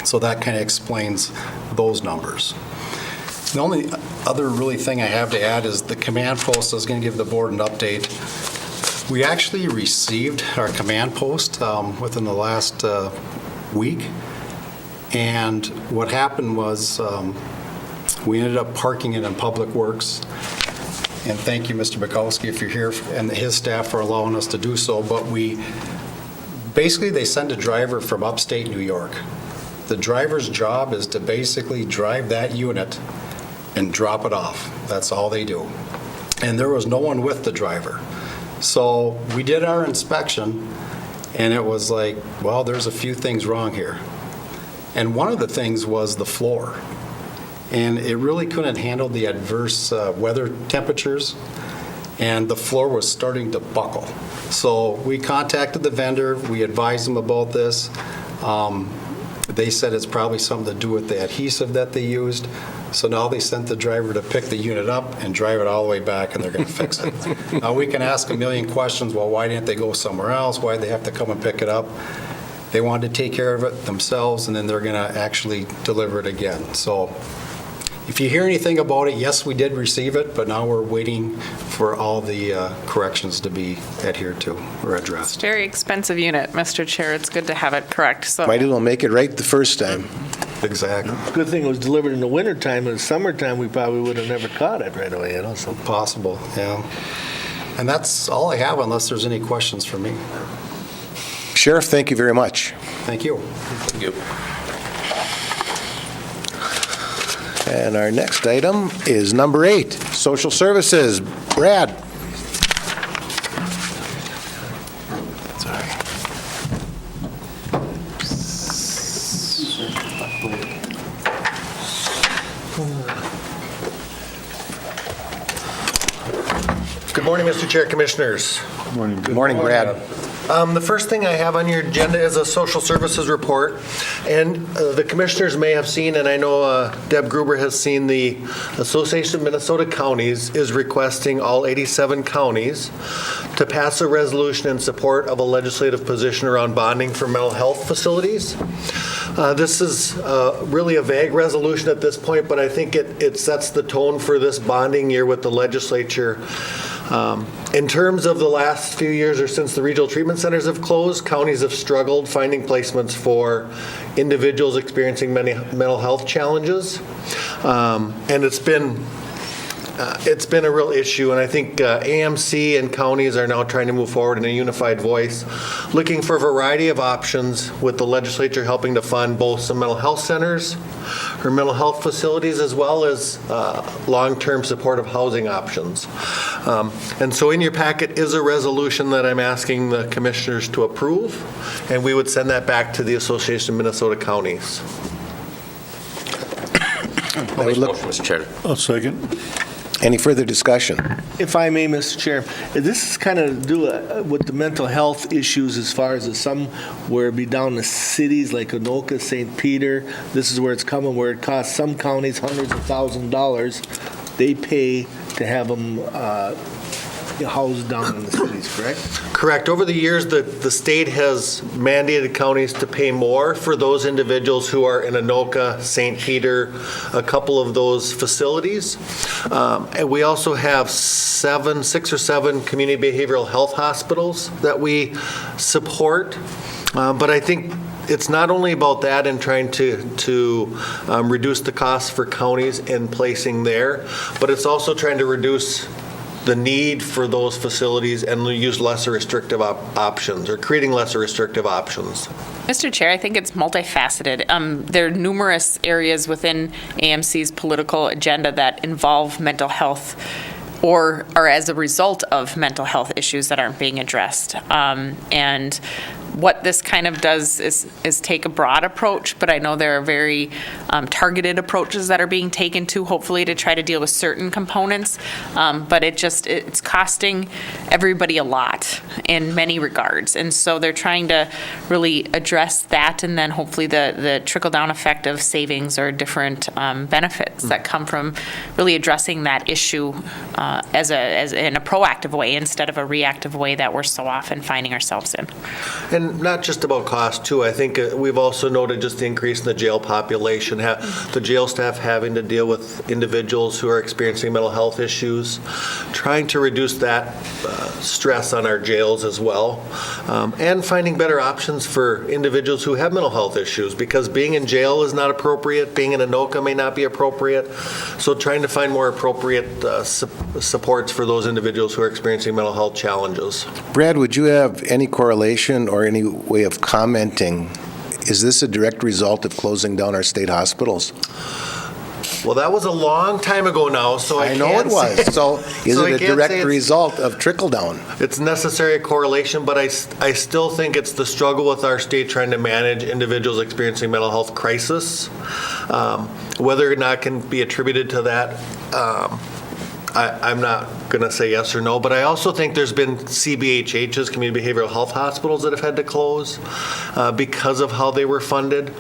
So that kind of explains those numbers. The only other really thing I have to add is the command post. I was going to give the board an update. We actually received our command post within the last week. And what happened was we ended up parking it in Public Works. And thank you, Mr. Bukowski, if you're here, and his staff for allowing us to do so. But basically, they send a driver from upstate New York. The driver's job is to basically drive that unit and drop it off. That's all they do. And there was no one with the driver. So we did our inspection, and it was like, well, there's a few things wrong here. And one of the things was the floor. And it really couldn't handle the adverse weather temperatures, and the floor was starting to buckle. So we contacted the vendor. We advised them about this. They said it's probably something to do with the adhesive that they used. So now they sent the driver to pick the unit up and drive it all the way back, and they're going to fix it. Now, we can ask a million questions. Well, why didn't they go somewhere else? Why did they have to come and pick it up? They wanted to take care of it themselves, and then they're going to actually deliver it again. So if you hear anything about it, yes, we did receive it, but now we're waiting for all the corrections to be adhered to or addressed. Very expensive unit, Mr. Chair. It's good to have it correct. So Might as well make it right the first time. Exactly. Good thing it was delivered in the wintertime. In the summertime, we probably would have never caught it right away, So. Possible, yeah. And that's all I have, unless there's any questions for me. Sheriff, thank you very much. Thank you. Thank you. And our next item is number 8, Social Services. Brad. Good morning, Mr. Chair, Commissioners. Good morning, Brad. The first thing I have on your agenda is a social services report, and the commissioners may have seen, and I know Deb Gruber has seen, the Association of Minnesota Counties is requesting all 87 counties to pass a resolution in support of a legislative position around bonding for mental health facilities. This is really a vague resolution at this point, but I think it sets the tone for this bonding year with the legislature. In terms of the last few years or since the regional treatment centers have closed, counties have struggled finding placements for individuals experiencing many mental health challenges. And it's been a real issue, and I think AMC and counties are now trying to move forward in a unified voice, looking for a variety of options, with the legislature helping to fund both some mental health centers or mental health facilities, as well as long-term supportive housing options. And so in your packet is a resolution that I'm asking the commissioners to approve, and we would send that back to the Association of Minnesota Counties. I'll make a motion, Mr. Chair. I'll second. Any further discussion? If I may, Mr. Chair, this is kind of do with the mental health issues as far as some where it be down to cities like Anoka, St. Peter. This is where it's coming, where it costs some counties hundreds of $1,000s they pay to have them housed down in the cities, correct? Correct. Over the years, the state has mandated counties to pay more for those individuals who are in Anoka, St. Peter, a couple of those facilities. And we also have 6 or 7 community behavioral health hospitals that we support. But I think it's not only about that and trying to reduce the costs for counties in placing there, but it's also trying to reduce the need for those facilities and use lesser restrictive options, or creating lesser restrictive options. Mr. Chair, I think it's multifaceted. There are numerous areas within AMC's political agenda that involve mental health or are as a result of mental health issues that aren't being addressed. And what this kind of does is take a broad approach, but I know there are very targeted approaches that are being taken to, hopefully, to try to deal with certain components. But it's costing everybody a lot in many regards. And so they're trying to really address that, and then hopefully the trickle-down effect of savings or different benefits that come from really addressing that issue in a proactive way instead of a reactive way that we're so often finding ourselves in. And not just about cost, too. I think we've also noted just the increase in the jail population, the jail staff having to deal with individuals who are experiencing mental health issues, trying to reduce that stress on our jails as well, and finding better options for individuals who have mental health issues, because being in jail is not appropriate, being in Anoka may not be appropriate, so trying to find more appropriate supports for those individuals who are experiencing mental health challenges. Brad, would you have any correlation or any way of commenting? Is this a direct result of closing down our state hospitals? Well, that was a long time ago now, so I know can't it was. say- So is so I it a can't direct say it's- result of trickle down? It's necessary correlation, but I still think it's the struggle with our state trying to manage individuals experiencing mental health crisis. Whether or not can be attributed to that, I'm not going to say yes or no, but I also think there's been CBHHs, community behavioral health hospitals, that have had to close because of how they were funded.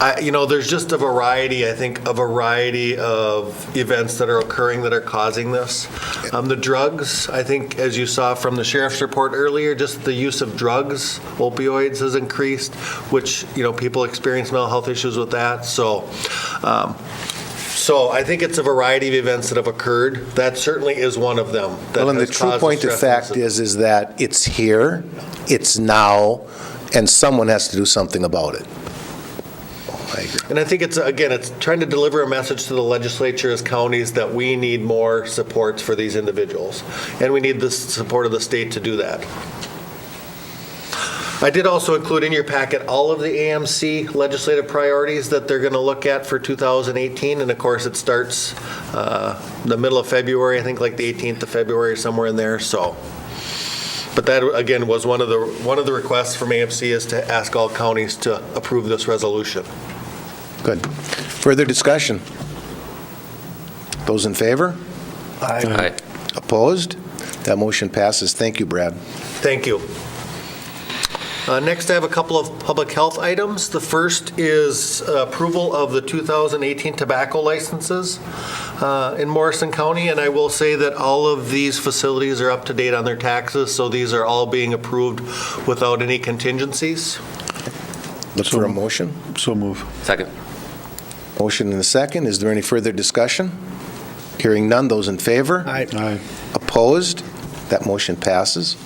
There's just a variety of events that are occurring that are causing this. The drugs, I think, as you saw from the sheriff's report earlier, just the use of drugs, opioids, has increased, which, people experience mental health issues with that. So I think it's a variety of events that have occurred. That certainly is one of them. Well, and the true point of fact is that it's here, it's now, and someone has to do something about it. I agree. And I think it's trying to deliver a message to the legislature as counties that we need more supports for these individuals. And we need the support of the state to do that. I did also include in your packet all of the AMC legislative priorities that they're going to look at for 2018. And of course, it starts the middle of February, I think like the 18th of February, somewhere in there. So, but that again was one of the requests from AMC, is to ask all counties to approve this resolution. Good. Further discussion? Those in favor? Aye. Opposed? That motion passes. Thank you, Brad. Thank you. Next, I have a couple of public health items. The first is approval of the 2018 tobacco licenses in Morrison County, and I will say that all of these facilities are up to date on their taxes, so these are all being approved without any contingencies. Look for a motion. So move. Second. Motion and a second. Is there any further discussion? Hearing none. Those in favor? Aye. Opposed? That motion passes.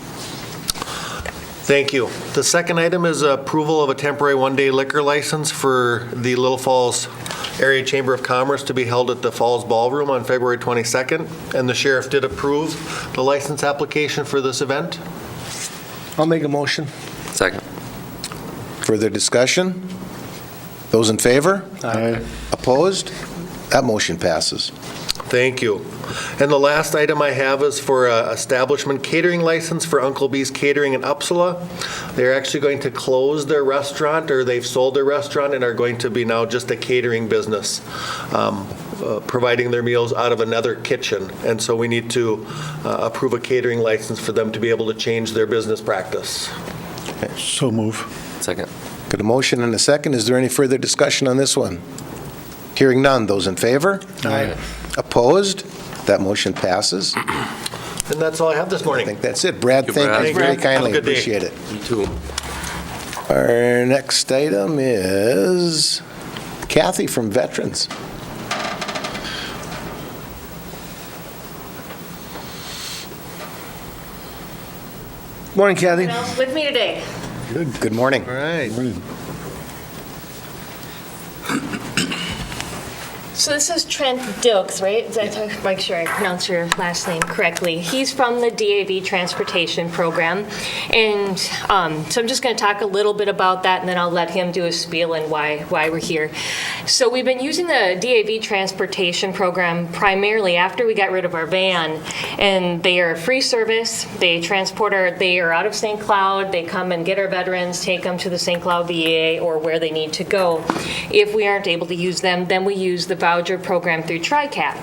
Thank you. The second item is approval of a temporary one-day liquor license for the Little Falls Area Chamber of Commerce to be held at the Falls Ballroom on February 22nd, and the sheriff did approve the license application for this event. I'll make a motion. Second. Further discussion? Those in favor? Aye. Opposed? That motion passes. Thank you. And the last item I have is for establishment catering license for Uncle B's Catering in Uppsala. They're actually going to close their restaurant, or they've sold their restaurant and are going to be now just a catering business, providing their meals out of another kitchen. And so we need to approve a catering license for them to be able to change their business practice. So move. Second. Got a motion and a second. Is there any further discussion on this one? Hearing none. Those in favor? Aye. Opposed? That motion passes. And that's all I have this I morning. think that's it. Brad, Thank you, thank you Brad. very Have a kindly. good day. Appreciate it. You too. Our next item is Kathy from Veterans. Morning, Kathy. Anyone else with me today? Good morning. All right. So this is Trent Dilks, right? Is that, make sure I pronounce your last name correctly. He's from the DAV Transportation Program. And so I'm just going to talk a little bit about that, and then I'll let him do a spiel and why we're here. So we've been using the DAV Transportation Program primarily after we got rid of our van. And they are a free service. They they are out of St. Cloud. They come and get our veterans, take them to the St. Cloud VA or where they need to go. If we aren't able to use them, then we use the voucher program through TRICAP.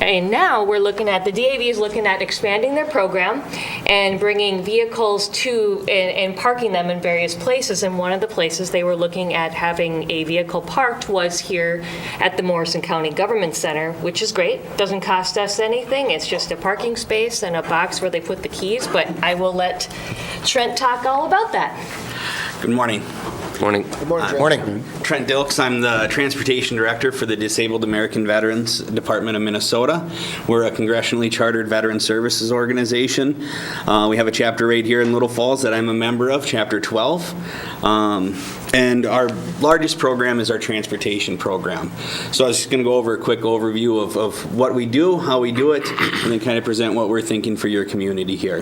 And now we're looking at, the DAV is looking at expanding their program and bringing vehicles to and parking them in various places. And one of the places they were looking at having a vehicle parked was here at the Morrison County Government Center, which is great. Doesn't cost us anything. It's just a parking space and a box where they put the keys. But I will let Trent talk all about that. Good morning. Morning. Morning. Trent Dilks. I'm the Transportation Director for the Disabled American Veterans Department of Minnesota. We're a congressionally chartered veteran services organization. We have a chapter right here in Little Falls that I'm a member of, Chapter 12. And our largest program is our transportation program. So I was just going to go over a quick overview of what we do, how we do it, and then kind of present what we're thinking for your community here.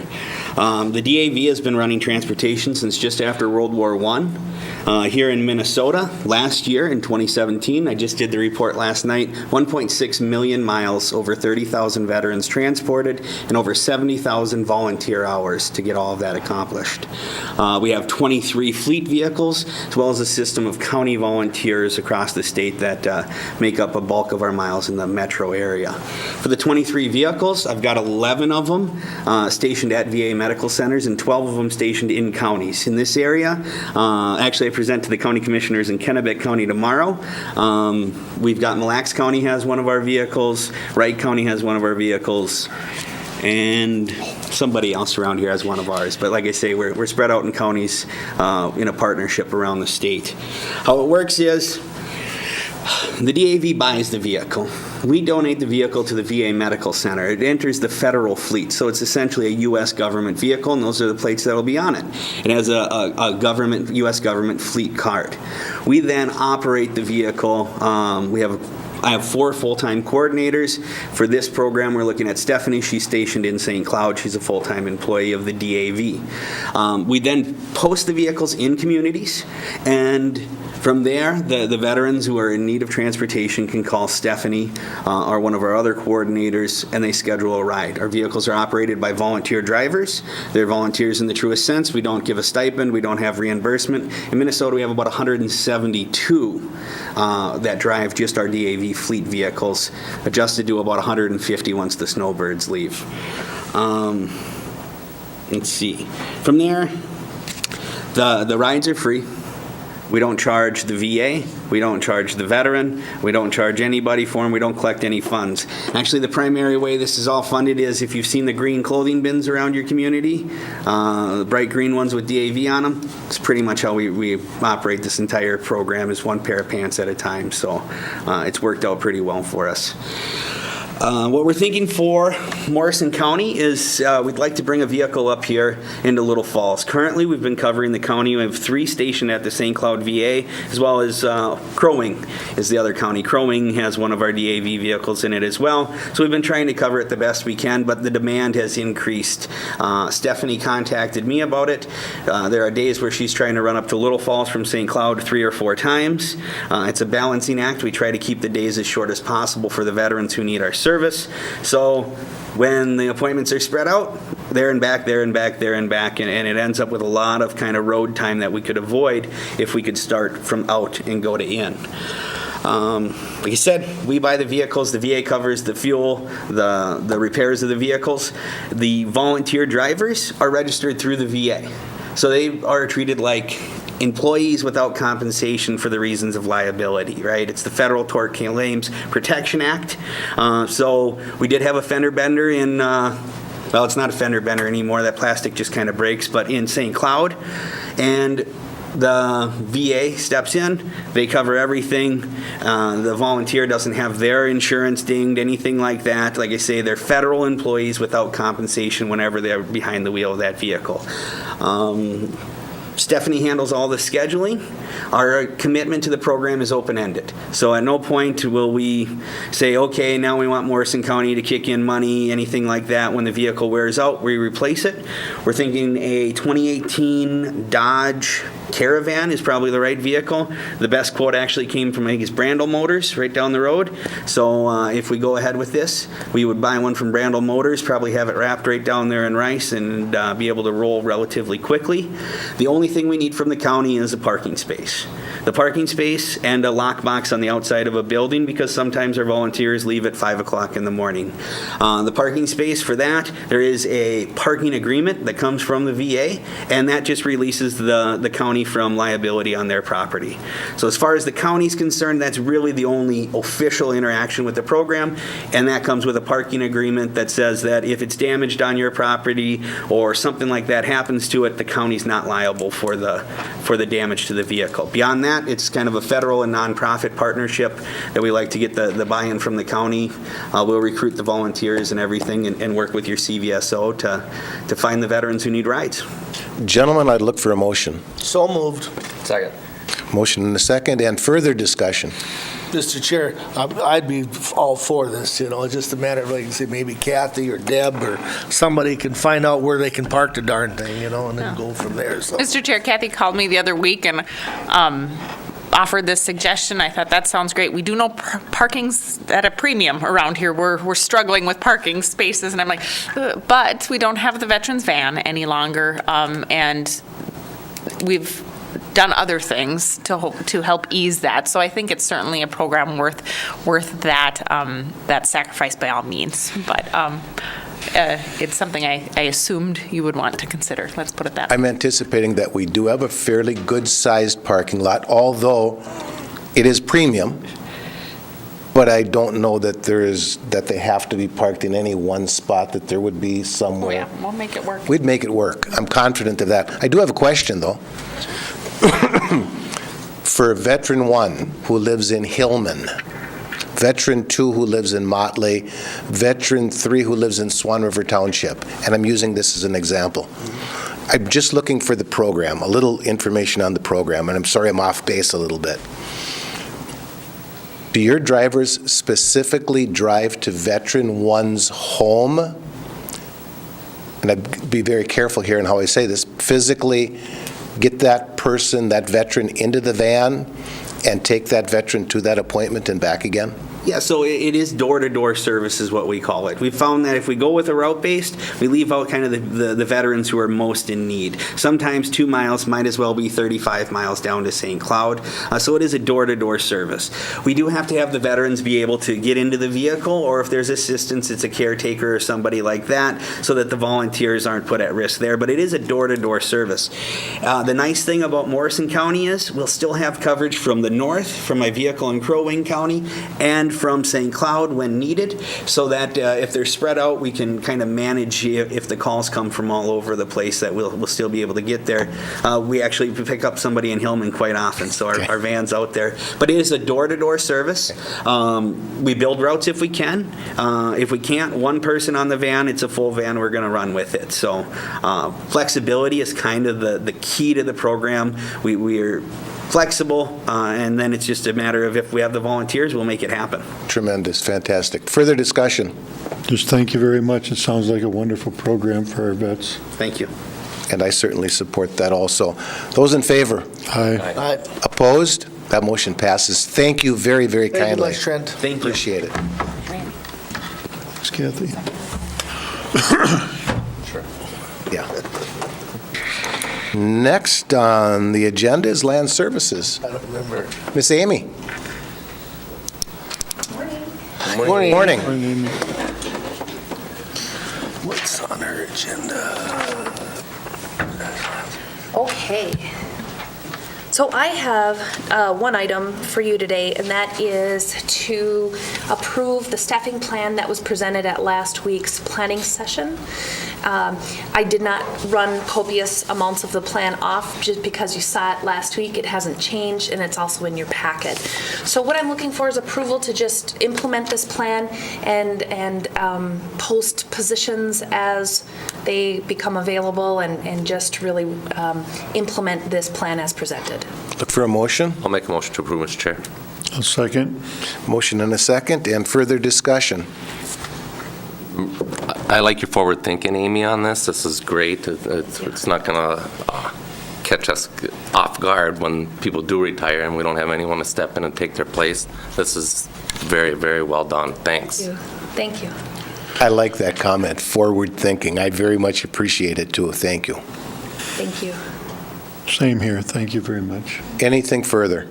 The DAV has been running transportation since just after World War I. Here in Minnesota, last year in 2017, I just did the report last night, 1.6 million miles, over 30,000 veterans transported, and over 70,000 volunteer hours to get all of that accomplished. We have 23 fleet vehicles, as well as a system of county volunteers across the state that make up a bulk of our miles in the metro area. For the 23 vehicles, I've got 11 of them stationed at VA medical centers and 12 of them stationed in counties. In this area, actually I present to the county commissioners in Kennebec County tomorrow. We've got Mille Lacs County has one of our vehicles, Wright County has one of our vehicles, and somebody else around here has one of ours. But like I say, we're spread out in counties in a partnership around the state. How it works is the DAV buys the vehicle. We donate the vehicle to the VA Medical Center. It enters the federal fleet, so it's essentially a U.S. government vehicle, and those are the plates that will be on it. It has a U.S. government fleet card. We then operate the vehicle. I have 4 full-time coordinators. For this program, we're looking at Stephanie. She's stationed in St. Cloud. She's a full-time employee of the DAV. We then post the vehicles in communities, and from there, the veterans who are in need of transportation can call Stephanie or one of our other coordinators, and they schedule a ride. Our vehicles are operated by volunteer drivers. They're volunteers in the truest sense. We don't give a stipend. We don't have reimbursement. In Minnesota, we have about 172 that drive just our DAV fleet vehicles, adjusted to about 150 once the snowbirds leave. Let's see. From there, the rides are free. We don't charge the VA, we don't charge the veteran, we don't charge anybody for them, we don't collect any funds. Actually, the primary way this is all funded is if you've seen the green clothing bins around your community, the bright green ones with DAV on them, it's pretty much how we operate this entire program, is one pair of pants at a time. So it's worked out pretty well for us. What we're thinking for Morrison County is we'd like to bring a vehicle up here into Little Falls. Currently, we've been covering the county. We have 3 stationed at the St. Cloud VA, as well as Crow Wing is the other county. Crow Wing has one of our DAV vehicles in it as well. So we've been trying to cover it the best we can, but the demand has increased. Stephanie contacted me about it. There are days where she's trying to run up to Little Falls from St. Cloud 3 or 4 times. It's a balancing act. We try to keep the days as short as possible for the veterans who need our service. So when the appointments are spread out, there and back, there and back, there and back, and it ends up with a lot of kind of road time that we could avoid if we could start from out and go to in. Like I said, we buy the vehicles, the VA covers the fuel, the repairs of the vehicles. The volunteer drivers are registered through the VA. So they are treated like employees without compensation for the reasons of liability, right? It's the Federal Tort Claims Protection Act. So we did have a fender bender in, well, it's not a fender bender anymore. That plastic just kind of breaks, but in St. Cloud. And the VA steps in, they cover everything. The volunteer doesn't have their insurance dinged, anything like that. Like I say, they're federal employees without compensation whenever they're behind the wheel of that vehicle. Stephanie handles all the scheduling. Our commitment to the program is open-ended. So at no point will we say, okay, now we want Morrison County to kick in money, anything like that. When the vehicle wears out, we replace it. We're thinking a 2018 Dodge Caravan is probably the right vehicle. The best quote actually came from, I think, Brandel Motors right down the road. So if we go ahead with this, we would buy one from Brandel Motors, probably have it wrapped right down there in Rice, and be able to roll relatively quickly. The only thing we need from the county is a parking space. The parking space and a lockbox on the outside of a building, because sometimes our volunteers leave at 5 o'clock in the morning. The parking space, for that, there is a parking agreement that comes from the VA, and that just releases the county from liability on their property. So as far as the county's concerned, that's really the only official interaction with the program, and that comes with a parking agreement that says that if it's damaged on your property or something like that happens to it, the county's not liable for the damage to the vehicle. Beyond that, it's kind of a federal and nonprofit partnership that we like to get the buy-in from the county. We'll recruit the volunteers and everything, and work with your CVSO to find the veterans who need rides. Gentlemen, I'd look for a motion. So moved. Second. Motion and a second, and further discussion. Mr. Chair, I'd be all for this, It's just a matter of, like, say, maybe Kathy or Deb or somebody can find out where they can park the darn thing, and then go from there, so. Mr. Chair, Kathy called me the other week and offered this suggestion. I thought that sounds great. We do know parking's at a premium around here. We're struggling with parking spaces, and I'm like, but we don't have the veterans van any longer, and we've done other things to help ease that. So I think it's certainly a program worth that sacrifice by all means. But it's something I assumed you would want to consider. Let's put it that way. I'm anticipating that we do have a fairly good-sized parking lot, although it is premium, but I don't know that that they have to be parked in any one spot, that there would be somewhere. Oh, yeah, we'll make it work. We'd make it work. I'm confident of that. I do have a question, though. For Veteran 1 who lives in Hillman, Veteran 2 who lives in Motley, Veteran 3 who lives in Swan River Township, and I'm using this as an example. I'm just looking for the program, a little information on the program, and I'm sorry I'm off base a little bit. Do your drivers specifically drive to Veteran 1's home? And I'd be very careful here in how I say this. Physically get that person, that veteran, into the van and take that veteran to that appointment and back again? Yeah, so it is door-to-door service is what we call it. We found that if we go with a route-based, we leave out kind of the veterans who are most in need. Sometimes 2 miles might as well be 35 miles down to St. Cloud. So it is a door-to-door service. We do have to have the veterans be able to get into the vehicle, or if there's assistance, it's a caretaker or somebody like that, so that the volunteers aren't put at risk there. But it is a door-to-door service. The nice thing about Morrison County is we'll still have coverage from the north, from my vehicle in Crow Wing County, and from St. Cloud when needed, so that if they're spread out, we can kind of manage if the calls come from all over the place, that we'll still be able to get there. We actually pick up somebody in Hillman quite often, so our van's out there. But it is a door-to-door service. We build routes if we can. If we can't, one person on the van, it's a full van, we're going to run with it. So flexibility is kind of the key to the program. We're flexible, and then it's just a matter of if we have the volunteers, we'll make it happen. Tremendous, fantastic. Further discussion? Just thank you very much. It sounds like a wonderful program for our vets. Thank you. And I certainly support that also. Those in favor? Aye. Opposed? That motion passes. Thank you very, very kindly. Thank you much, Trent. Thank you. Appreciate it. Thanks, Kathy. Sure. Yeah. Next on the agenda is Land Services. I don't remember. Miss Amy. Morning. Morning. What's on our agenda? Okay. So I have one item for you today, and that is to approve the staffing plan that was presented at last week's planning session. I did not run copious amounts of the plan off just because you saw it last week. It hasn't changed, and it's also in your packet. So what I'm looking for is approval to just implement this plan and post positions as they become available and just really implement this plan as presented. Look for a motion. I'll make a motion to approve, Mr. Chair. A second. Motion and a second, and further discussion. I like your forward thinking, Amy, on this. This is great. It's not going to catch us off guard when people do retire and we don't have anyone to step in and take their place. This is very, very well done. Thanks. Thank you. I like that comment, forward thinking. I very much appreciate it, too. Thank you. Thank you. Same here. Thank you very much. Anything further?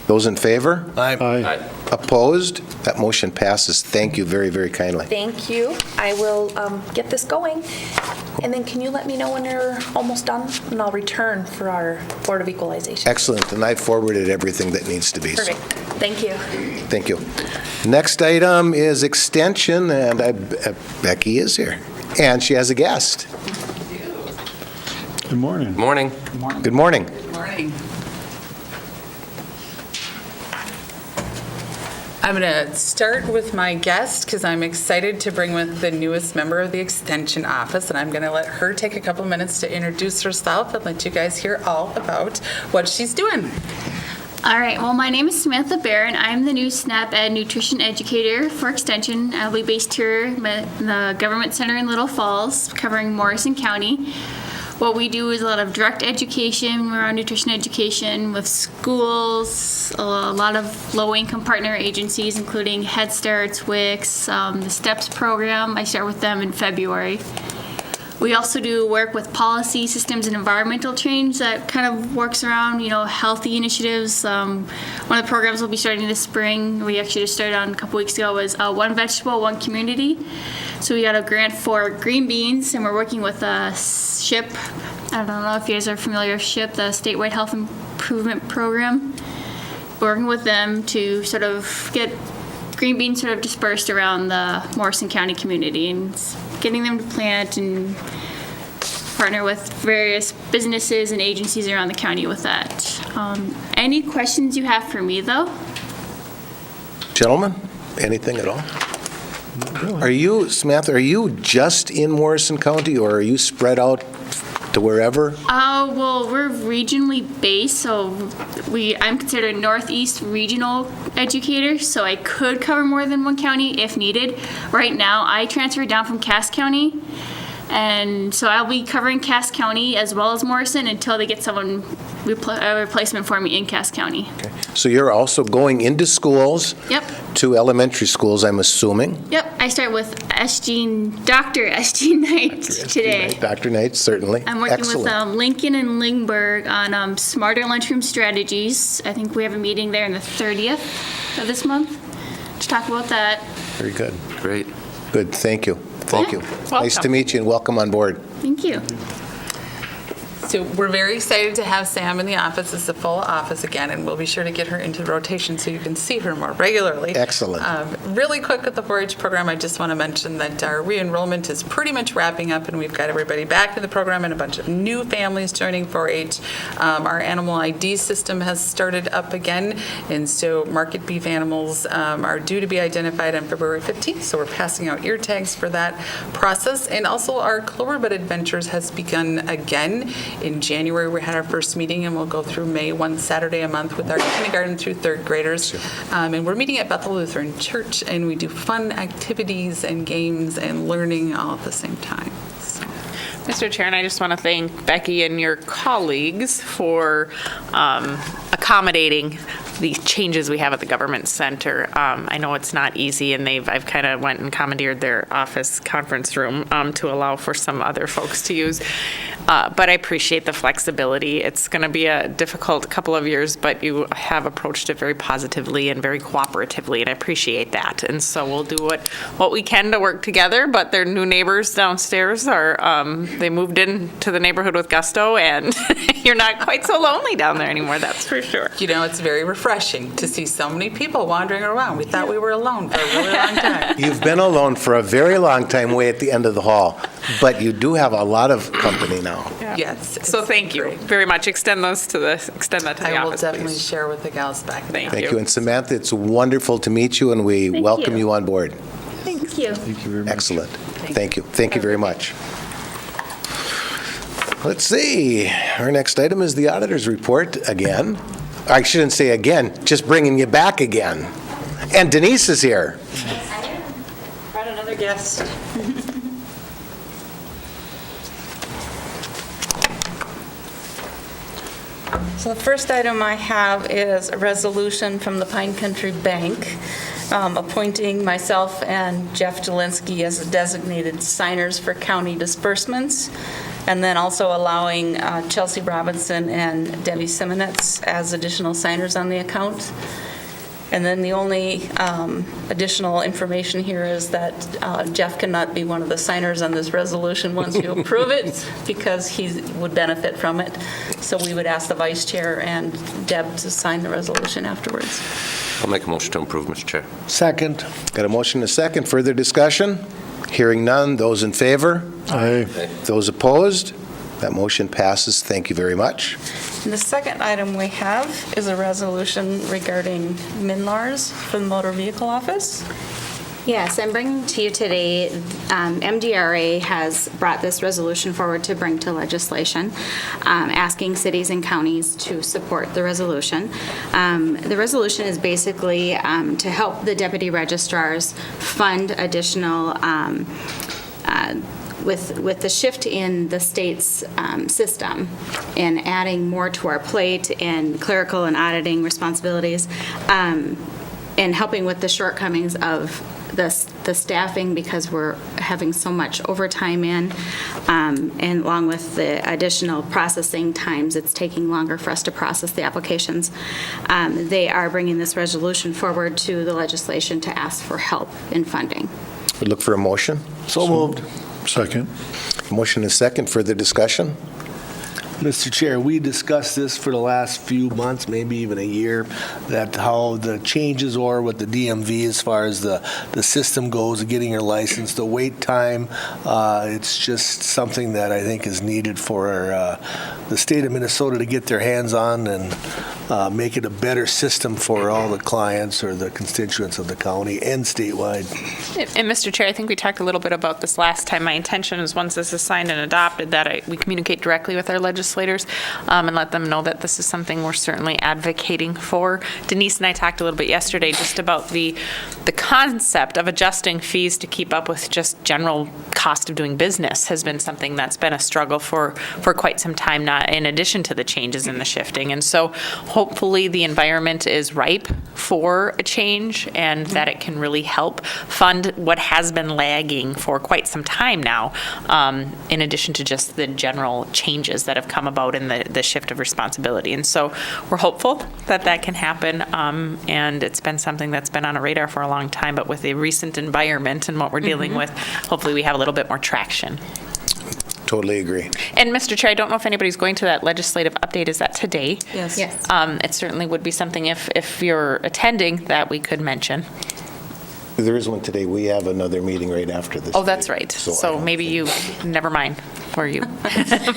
Those in favor? Aye. Opposed? That motion passes. Thank you very, very kindly. Thank you. I will get this going. And then can you let me know when you're almost done? And I'll return for our Board of Equalization. Excellent, and I forwarded everything that needs to be. Perfect. Thank you. Thank you. Next item is extension, and Becky is here, and she has a guest. Good morning. Morning. Good morning. Morning. I'm going to start with my guest because I'm excited to bring with the newest member of the Extension Office, and I'm going to let her take a couple minutes to introduce herself and let you guys hear all about what she's doing. All right, well, my name is Samantha Barron. I'm the new SNAP Ed Nutrition Educator for Extension. I'll be based here in the Government Center in Little Falls, covering Morrison County. What we do is a lot of direct education around nutrition education with schools, a lot of low-income partner agencies, including Head Start, WICS, the STEPS program. I start with them in February. We also do work with policy, systems, and environmental change that kind of works around, healthy initiatives. One of the programs we'll be starting this spring, we actually just started on a couple weeks ago, was One Vegetable, One Community. So we got a grant for green beans, and we're working with SHIP. I don't know if you guys are familiar with SHIP, the Statewide Health Improvement Program. We're working with them to sort of get green beans sort of dispersed around the Morrison County community and getting them to plant and partner with various businesses and agencies around the county with that. Any questions you have for me, though? Gentlemen, anything at all? Are you, Samantha, just in Morrison County, or are you spread out to wherever? Well, we're regionally based, so I'm considered a Northeast regional educator, so I could cover more than one county if needed. Right now, I transferred down from Cass County, and so I'll be covering Cass County as well as Morrison until they get someone a replacement for me in Cass County. Okay. So you're also going into schools? Yep. To elementary schools, I'm assuming? Yep. I start with Dr. S.G. Knight today. Dr. Knight, certainly. I'm working Excellent. with Lincoln and Lindbergh on smarter lunchroom strategies. I think we have a meeting there on the 30th of this month to talk about that. Very good. Great. Good, thank you. Thank you. Welcome. Nice to meet you, and welcome on board. Thank you. So we're very excited to have Sam in the office. It's a full office again, and we'll be sure to get her into rotation so you can see her more regularly. Excellent. Really quick with the 4-H program, I just want to mention that our re-enrollment is pretty much wrapping up, and we've got everybody back in the program and a bunch of new families joining 4-H. Our animal ID system has started up again, and so market beef animals are due to be identified on February 15th, so we're passing out ear tags for that process. And also our Cloverbud Adventures has begun again. In January, we had our first meeting, and we'll go through May, one Saturday a month with our kindergarten through third graders. And we're meeting at Bethel Lutheran Church, and we do fun activities and games and learning all at the same time. Mr. Chair, and I just want to thank Becky and your colleagues for accommodating the changes we have at the government center. I know it's not easy, and I've kind of went and commandeered their office conference room to allow for some other folks to use. But I appreciate the flexibility. It's going to be a difficult couple of years, but you have approached it very positively and very cooperatively, and I appreciate that. And so we'll do what we can to work together, but their new neighbors downstairs they moved into the neighborhood with gusto, and you're not quite so lonely down there anymore, that's for sure. You know, it's very refreshing to see so many people wandering around. We thought we were alone for a really long time. You've been alone for a very long time way at the end of the hall, but you do have a lot of company now. Yes. So thank you very much. Extend that to the I will office, definitely please. share with the gals back in the Thank you. And Samantha, it's wonderful to meet you, and we Thank welcome you. you on board. Thank you. Excellent. Thank you. Thank you very much. Let's see. Our next item is the auditor's report again. I shouldn't say again, just bringing you back again. And Denise is here. Brought another guest. So the first item I have is a resolution from the Pine Country Bank appointing myself and Jeff Jelinski as the designated signers for county disbursements, and then also allowing Chelsea Robinson and Debbie Simonetz as additional signers on the account. And then the only additional information here is that Jeff cannot be one of the signers on this resolution once you approve it, because he would benefit from it. So we would ask the vice chair and Deb to sign the resolution afterwards. I'll make a motion to approve, Mr. Chair. Second. Got a motion and a second. Further discussion? Hearing none. Those in favor? Aye. Those opposed? That motion passes. Thank you very much. And the second item we have is a resolution regarding MNLARS for the Motor Vehicle Office. Yes, I'm bringing to you today, MDRA has brought this resolution forward to bring to legislation, asking cities and counties to support the resolution. The resolution is basically to help the deputy registrars fund additional with the shift in the state's system and adding more to our plate and clerical and auditing responsibilities, and helping with the shortcomings of the staffing, because we're having so much overtime in, and along with the additional processing times, it's taking longer for us to process the applications. They are bringing this resolution forward to the legislation to ask for help in funding. We look for a motion. So moved. Second. Motion is second. Further discussion? Mr. Chair, we discussed this for the last few months, maybe even a year, that how the changes are with the DMV as far as the system goes, getting your license, the wait time, it's just something that I think is needed for the state of Minnesota to get their hands on and make it a better system for all the clients or the constituents of the county and statewide. And Mr. Chair, I think we talked a little bit about this last time. My intention is, once this is signed and adopted, that we communicate directly with our legislators and let them know that this is something we're certainly advocating for. Denise and I talked a little bit yesterday just about the concept of adjusting fees to keep up with just general cost of doing business has been something that's been a struggle for quite some time now, in addition to the changes in the shifting. And so hopefully the environment is ripe for a change, and that it can really help fund what has been lagging for quite some time now, in addition to just the general changes that have come about in the shift of responsibility. And so we're hopeful that that can happen, and it's been something that's been on a radar for a long time, but with the recent environment and what we're dealing with, hopefully we have a little bit more traction. Totally agree. And Mr. Chair, I don't know if anybody's going to that legislative update. Is that today? Yes. Yes. It certainly would be something, if you're attending, that we could mention. There is one today. We have another meeting right after this. Oh, that's right. So maybe you, never mind for you.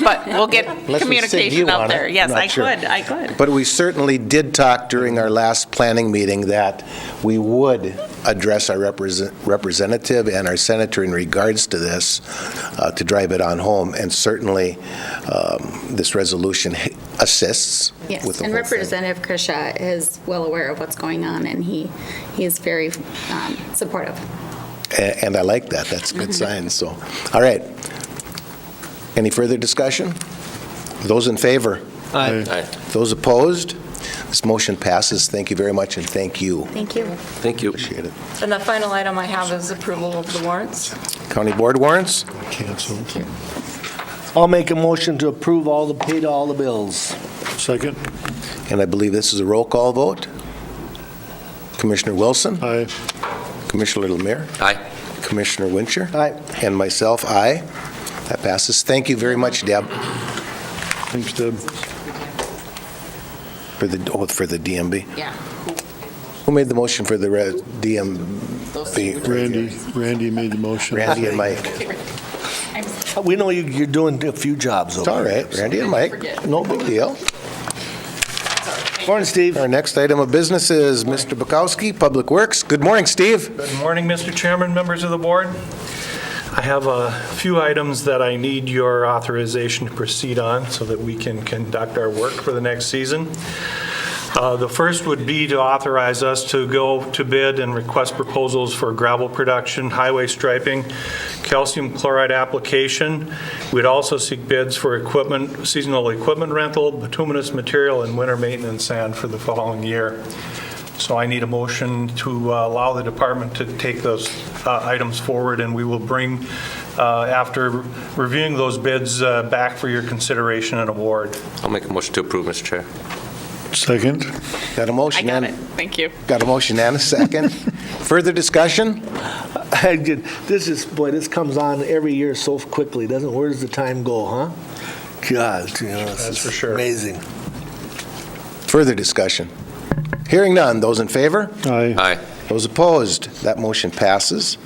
But we'll get Unless we send you communication out on it, there. Yes, I'm not sure. I could. But we certainly did talk during our last planning meeting that we would address our representative and our senator in regards to this, to drive it on home. And certainly, this resolution assists Yes, with the and whole thing. Representative Krisha is well aware of what's going on, and he is very supportive. And I like that. That's a good sign. So, all right. Any further discussion? Those in favor? Aye. Aye. Those opposed? This motion passes. Thank you very much, and thank you. Thank you. Thank you. Appreciate it. And the final item I have is approval of the warrants. County Board warrants? Canceled. I'll make a motion to approve paid all the bills. Second? And I believe this is a roll call vote. Commissioner Wilson? Aye. Commissioner Lemire? Aye. Commissioner Wincher? Aye. And myself, aye. That passes. Thank you very much, Deb, Thanks, Deb. for the DMB. Yeah. Who made the motion for the DMB? Randy made the motion. Randy and Mike. We know you're doing a few jobs It's over all there. right. Randy and Mike, no big deal. Morning, Steve. Our next item of business is Mr. Bukowski, Public Works. Good morning, Steve. Good morning, Mr. Chairman, members of the board. I have a few items that I need your authorization to proceed on so that we can conduct our work for the next season. The first would be to authorize us to go to bid and request proposals for gravel production, highway striping, calcium chloride application. We'd also seek bids for equipment, seasonal equipment rental, bituminous material, and winter maintenance sand for the following year. So I need a motion to allow the department to take those items forward, and we will bring, after reviewing those bids, back for your consideration and award. I'll make a motion to approve, Mr. Chair. Second. Got a I motion got and it. Thank you. got a motion and a second. Further discussion? This comes on every year so quickly, doesn't it? Where does the time go, huh? God, That's for sure. Amazing. Further discussion? Hearing none. Those in favor? Aye. Aye. Those opposed? That motion passes.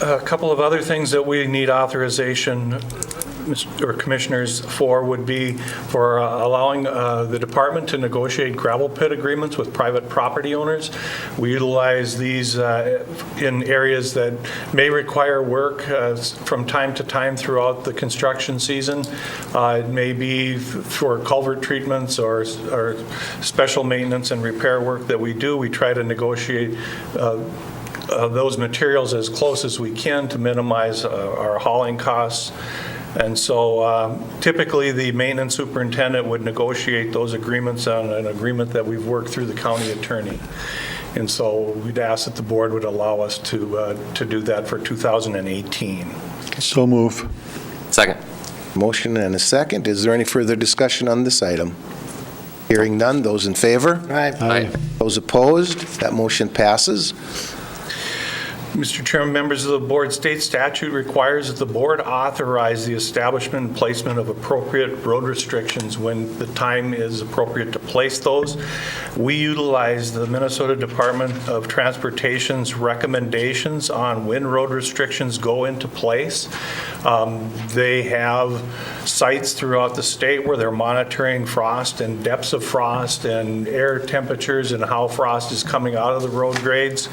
A couple of other things that we need authorization, or commissioners, for would be for allowing the department to negotiate gravel pit agreements with private property owners. We utilize these in areas that may require work from time to time throughout the construction season. It may be for culvert treatments or special maintenance and repair work that we do. We try to negotiate those materials as close as we can to minimize our hauling costs. And so typically, the maintenance superintendent would negotiate those agreements on an agreement that we've worked through the county attorney. And so we'd ask that the board would allow us to do that for 2018. So move. Second. Motion and a second. Is there any further discussion on this item? Hearing none. Those in favor? Aye. Aye. Those opposed? That motion passes. Mr. Chairman, members of the board, state statute requires that the board authorize the establishment and placement of appropriate road restrictions when the time is appropriate to place those. We utilize the Minnesota Department of Transportation's recommendations on when road restrictions go into place. They have sites throughout the state where they're monitoring frost and depths of frost and air temperatures and how frost is coming out of the road grades.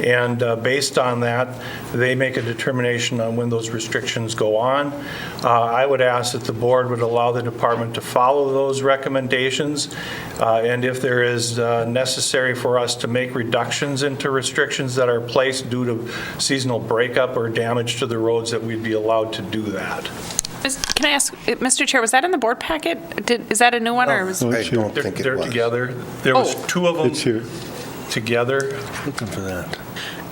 And based on that, they make a determination on when those restrictions go on. I would ask that the board would allow the department to follow those recommendations. And if there is necessary for us to make reductions into restrictions that are placed due to seasonal breakup or damage to the roads, that we'd be allowed to do that. Can I ask, Mr. Chair, was that in the board packet? Is that a new one, or was? I don't think it They're was. together. There was two of them It's here. together. Looking for that.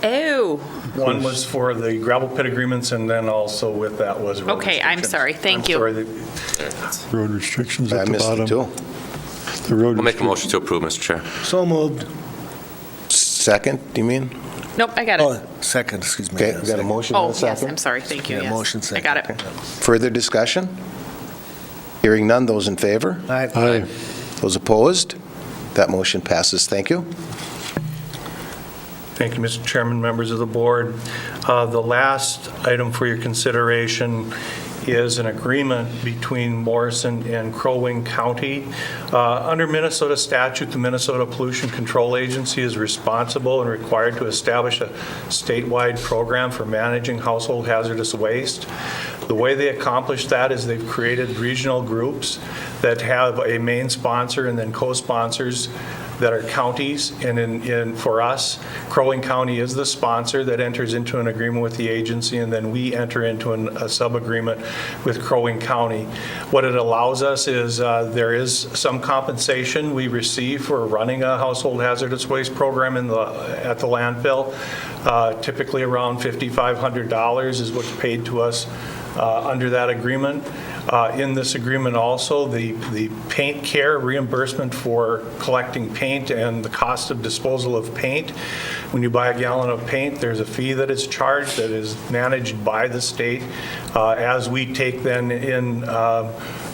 Oh, One was for the gravel pit agreements, and then also with that was road okay, I'm restrictions. sorry, thank I'm you. sorry that- Road restrictions I at the missed it bottom. too. The road I'll make a motion to approve, Mr. Chair. So moved. Second, do you mean? Nope, I got it. Oh, second, excuse me. Okay, Yeah, we got a second. motion Oh, and a yes, second. I'm sorry, thank you, Yeah, yes. motion I second. got it. Further discussion? Hearing none. Those in favor? Aye. Aye. Those opposed? That motion passes. Thank you. Thank you, Mr. Chairman, members of the board. The last item for your consideration is an agreement between Morrison and Crow Wing County. Under Minnesota statute, the Minnesota Pollution Control Agency is responsible and required to establish a statewide program for managing household hazardous waste. The way they accomplish that is they've created regional groups that have a main sponsor and then co-sponsors that are counties, and for us, Crow Wing County is the sponsor that enters into an agreement with the agency, and then we enter into a sub-agreement with Crow Wing County. What it allows us is there is some compensation we receive for running a household hazardous waste program at the landfill. Typically around $5,500 is what's paid to us under that agreement. In this agreement also, the paint care reimbursement for collecting paint and the cost of disposal of paint. When you buy a gallon of paint, there's a fee that is charged that is managed by the state. As we take then in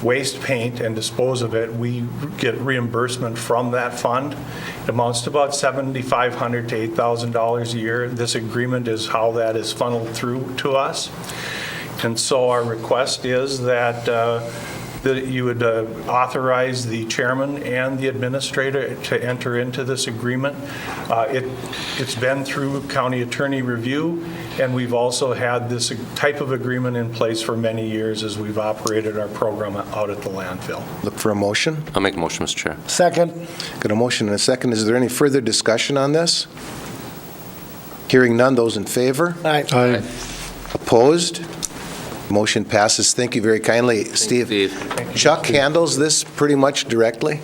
waste paint and dispose of it, we get reimbursement from that fund. It amounts to about $7,500 to $8,000 a year. This agreement is how that is funneled through to us. And so our request is that you would authorize the chairman and the administrator to enter into this agreement. It's been through county attorney review, and we've also had this type of agreement in place for many years as we've operated our program out at the landfill. Look for a motion. I'll make a motion, Mr. Chair. Second. Got a motion and a second. Is there any further discussion on this? Hearing none, those in favor? Aye. Aye. Opposed? Motion passes. Thank you very kindly, Steve. Chuck handles this pretty much directly?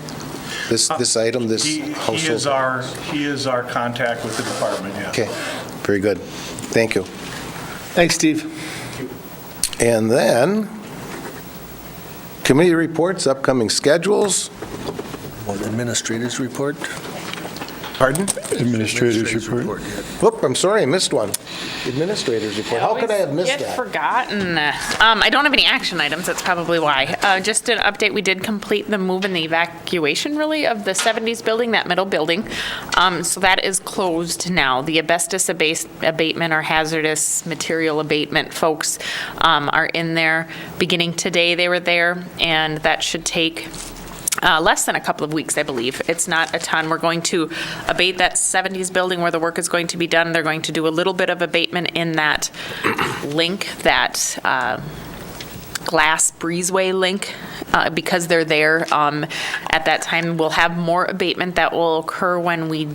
This item, this household? He is our contact with the department, yeah. Okay, very good. Thank you. Thanks, Steve. And then, committee reports, upcoming schedules. Administrators report. Pardon? Administrators report. Whoop, I'm sorry, I missed one. Administrators report. How could I have missed Get that? forgotten. I don't have any action items, that's probably why. Just an update, we did complete the move and the evacuation, really, of the 70s building, that middle building. So that is closed now. The asbestos abatement or hazardous material abatement folks are in there. Beginning today, they were there, and that should take less than a couple of weeks, I believe. It's not a ton. We're going to abate that 70s building where the work is going to be done. They're going to do a little bit of abatement in that link, that glass breezeway link, because they're there at that time. We'll have more abatement that will occur when we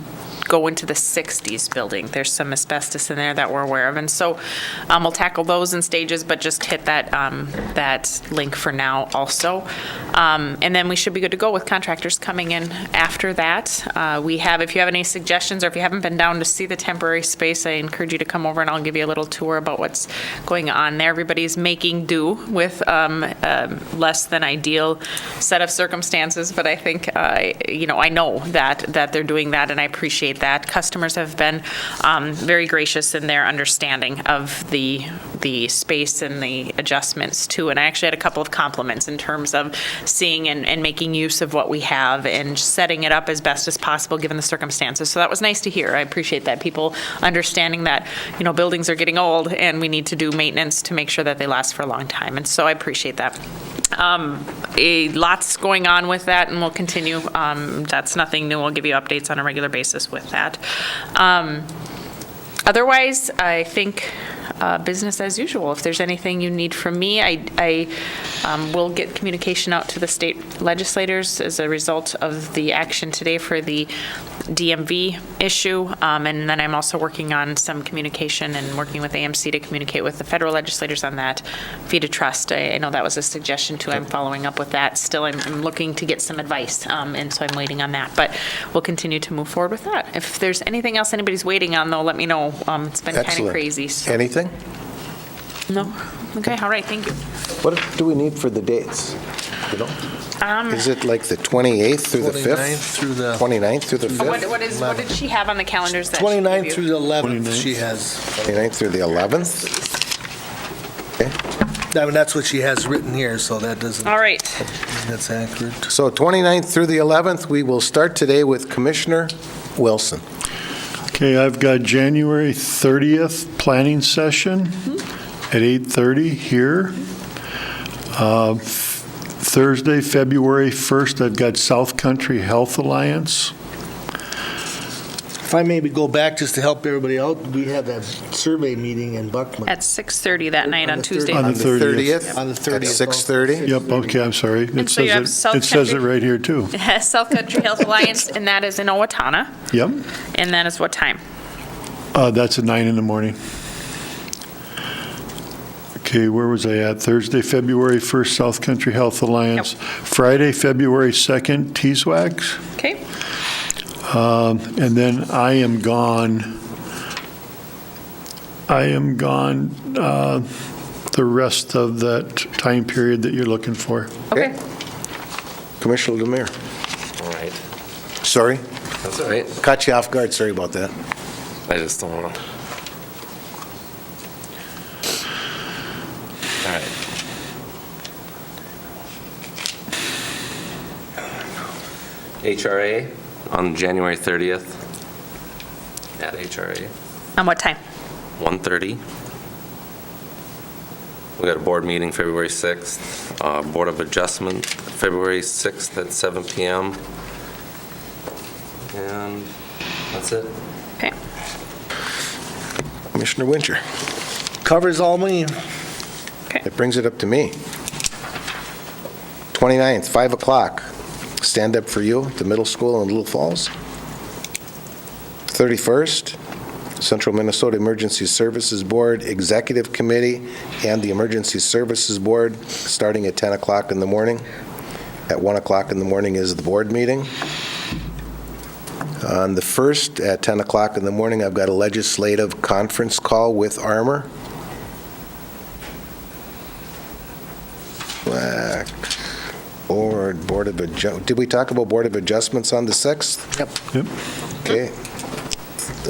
go into the 60s building. There's some asbestos in there that we're aware of. And so we'll tackle those in stages, but just hit that link for now also. And then we should be good to go with contractors coming in after that. If you have any suggestions or if you haven't been down to see the temporary space, I encourage you to come over and I'll give you a little tour about what's going on there. Everybody's making do with less than ideal set of circumstances, but I think, I know that they're doing that, and I appreciate that. Customers have been very gracious in their understanding of the space and the adjustments too. And I actually had a couple of compliments in terms of seeing and making use of what we have and setting it up as best as possible given the circumstances. So that was nice to hear. I appreciate that. People understanding that, buildings are getting old and we need to do maintenance to make sure that they last for a long time. And so I appreciate that. Lots going on with that, and we'll continue. That's nothing new. We'll give you updates on a regular basis with that. Otherwise, I think business as usual. If there's anything you need from me, I will get communication out to the state legislators as a result of the action today for the DMV issue. And then I'm also working on some communication and working with AMC to communicate with the federal legislators on that fee to trust. I know that was a suggestion too. I'm following up with that. Still, I'm looking to get some advice, and so I'm waiting on that. But we'll continue to move forward with that. If there's anything else anybody's waiting on, though, let me know. It's been kind of crazy. So. Anything? No? Okay, all right, thank you. What do we need for the dates? Is it like the 28th through the 5th? 29th through the... 29th through the 5th? What did she have on the calendars that 29th through the 11th, she has. 29th through the 11th? Okay. I mean, that's what she has written here, so that doesn't... All right. That's accurate. So 29th through the 11th, we will start today with Commissioner Wilson. Okay, I've got January 30th planning session at 8:30 here. Thursday, February 1st, I've got South Country Health Alliance. If I maybe go back just to help everybody out, we have that survey meeting in Buckman. At 6:30 that night on Tuesday. On the 30th. On the 30th. At 6:30? Yep, okay, I'm sorry. And so you have South It says it Country- right here, too. South Country Health Alliance, and that is in Owatonna. Yep, And that is what time? that's at 9 in the morning. Okay, where was I at? Thursday, February 1st, South Country Health Alliance. Friday, February 2nd, Teeswax. Okay. And then I am gone the rest of that time period that you're looking for. Okay. Commissioner Lemire. All right. Sorry, That's all right. caught you off guard, sorry about that. I just don't want to. All right. HRA on January 30th at HRA, On what time? 1:30. We got a board meeting February 6th, Board of Adjustment February 6th at 7 PM. And that's it. Okay. Commissioner Winter. Covers all me. That brings it up to me. 29th, 5 o'clock, Stand Up For You at the middle school in Little Falls. 31st, Central Minnesota Emergency Services Board Executive Committee and the Emergency Services Board, starting at 10 o'clock in the morning. At 1 o'clock in the morning is the board meeting. On the 1st, at 10 o'clock in the morning, I've got a legislative conference call with Armor. Board of did we talk about Board of Adjustments on the 6th? Yep. Yep. Okay.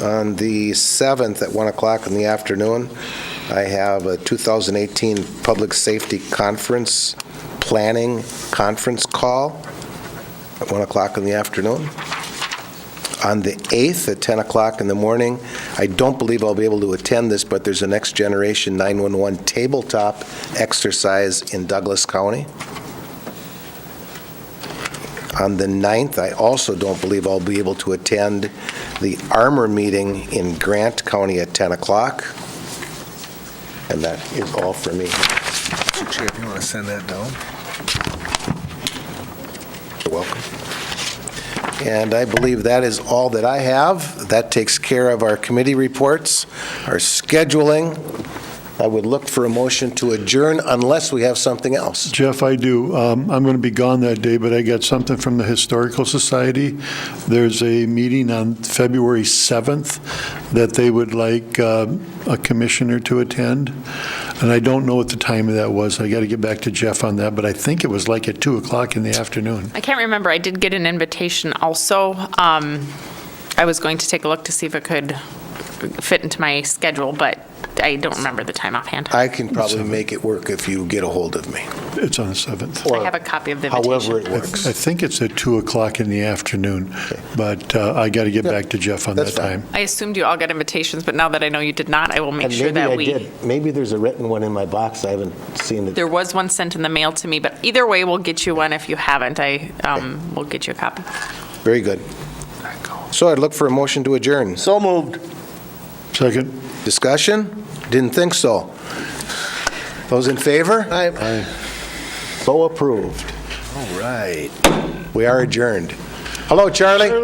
On the 7th at 1 o'clock in the afternoon, I have a 2018 Public Safety Conference Planning Conference call at 1 o'clock in the afternoon. On the 8th at 10 o'clock in the morning, I don't believe I'll be able to attend this, but there's a Next Generation 911 tabletop exercise in Douglas County. On the 9th, I also don't believe I'll be able to attend the Armor meeting in Grant County at 10 o'clock. And that is all for me. Chair, if you want to send that down. You're welcome. And I believe that is all that I have. That takes care of our committee reports, our scheduling. I would look for a motion to adjourn unless we have something else. Jeff, I do. I'm going to be gone that day, but I got something from the Historical Society. There's a meeting on February 7th that they would like a commissioner to attend, and I don't know what the time of that was. I got to get back to Jeff on that, but I think it was like at 2 o'clock in the afternoon. I can't remember. I did get an invitation also. I was going to take a look to see if it could fit into my schedule, but I don't remember the time offhand. I can probably make it work if you get a hold of me. It's on the 7th. I have a copy of the invitation. However it works. I think it's at 2 o'clock in the afternoon, but I got to get back to Jeff on that That's fine. time. I assumed you all got invitations, but now that I know you did not, I will make sure that we... did. Maybe there's a written one in my box. I haven't seen it. There was one sent in the mail to me, but either way, we'll get you one if you haven't. We'll get you a copy. Very good. So I'd look for a motion to adjourn. So moved. Second. Discussion? Didn't think so. Those in favor? Aye. So approved. All right. We are adjourned. Hello, Charlie.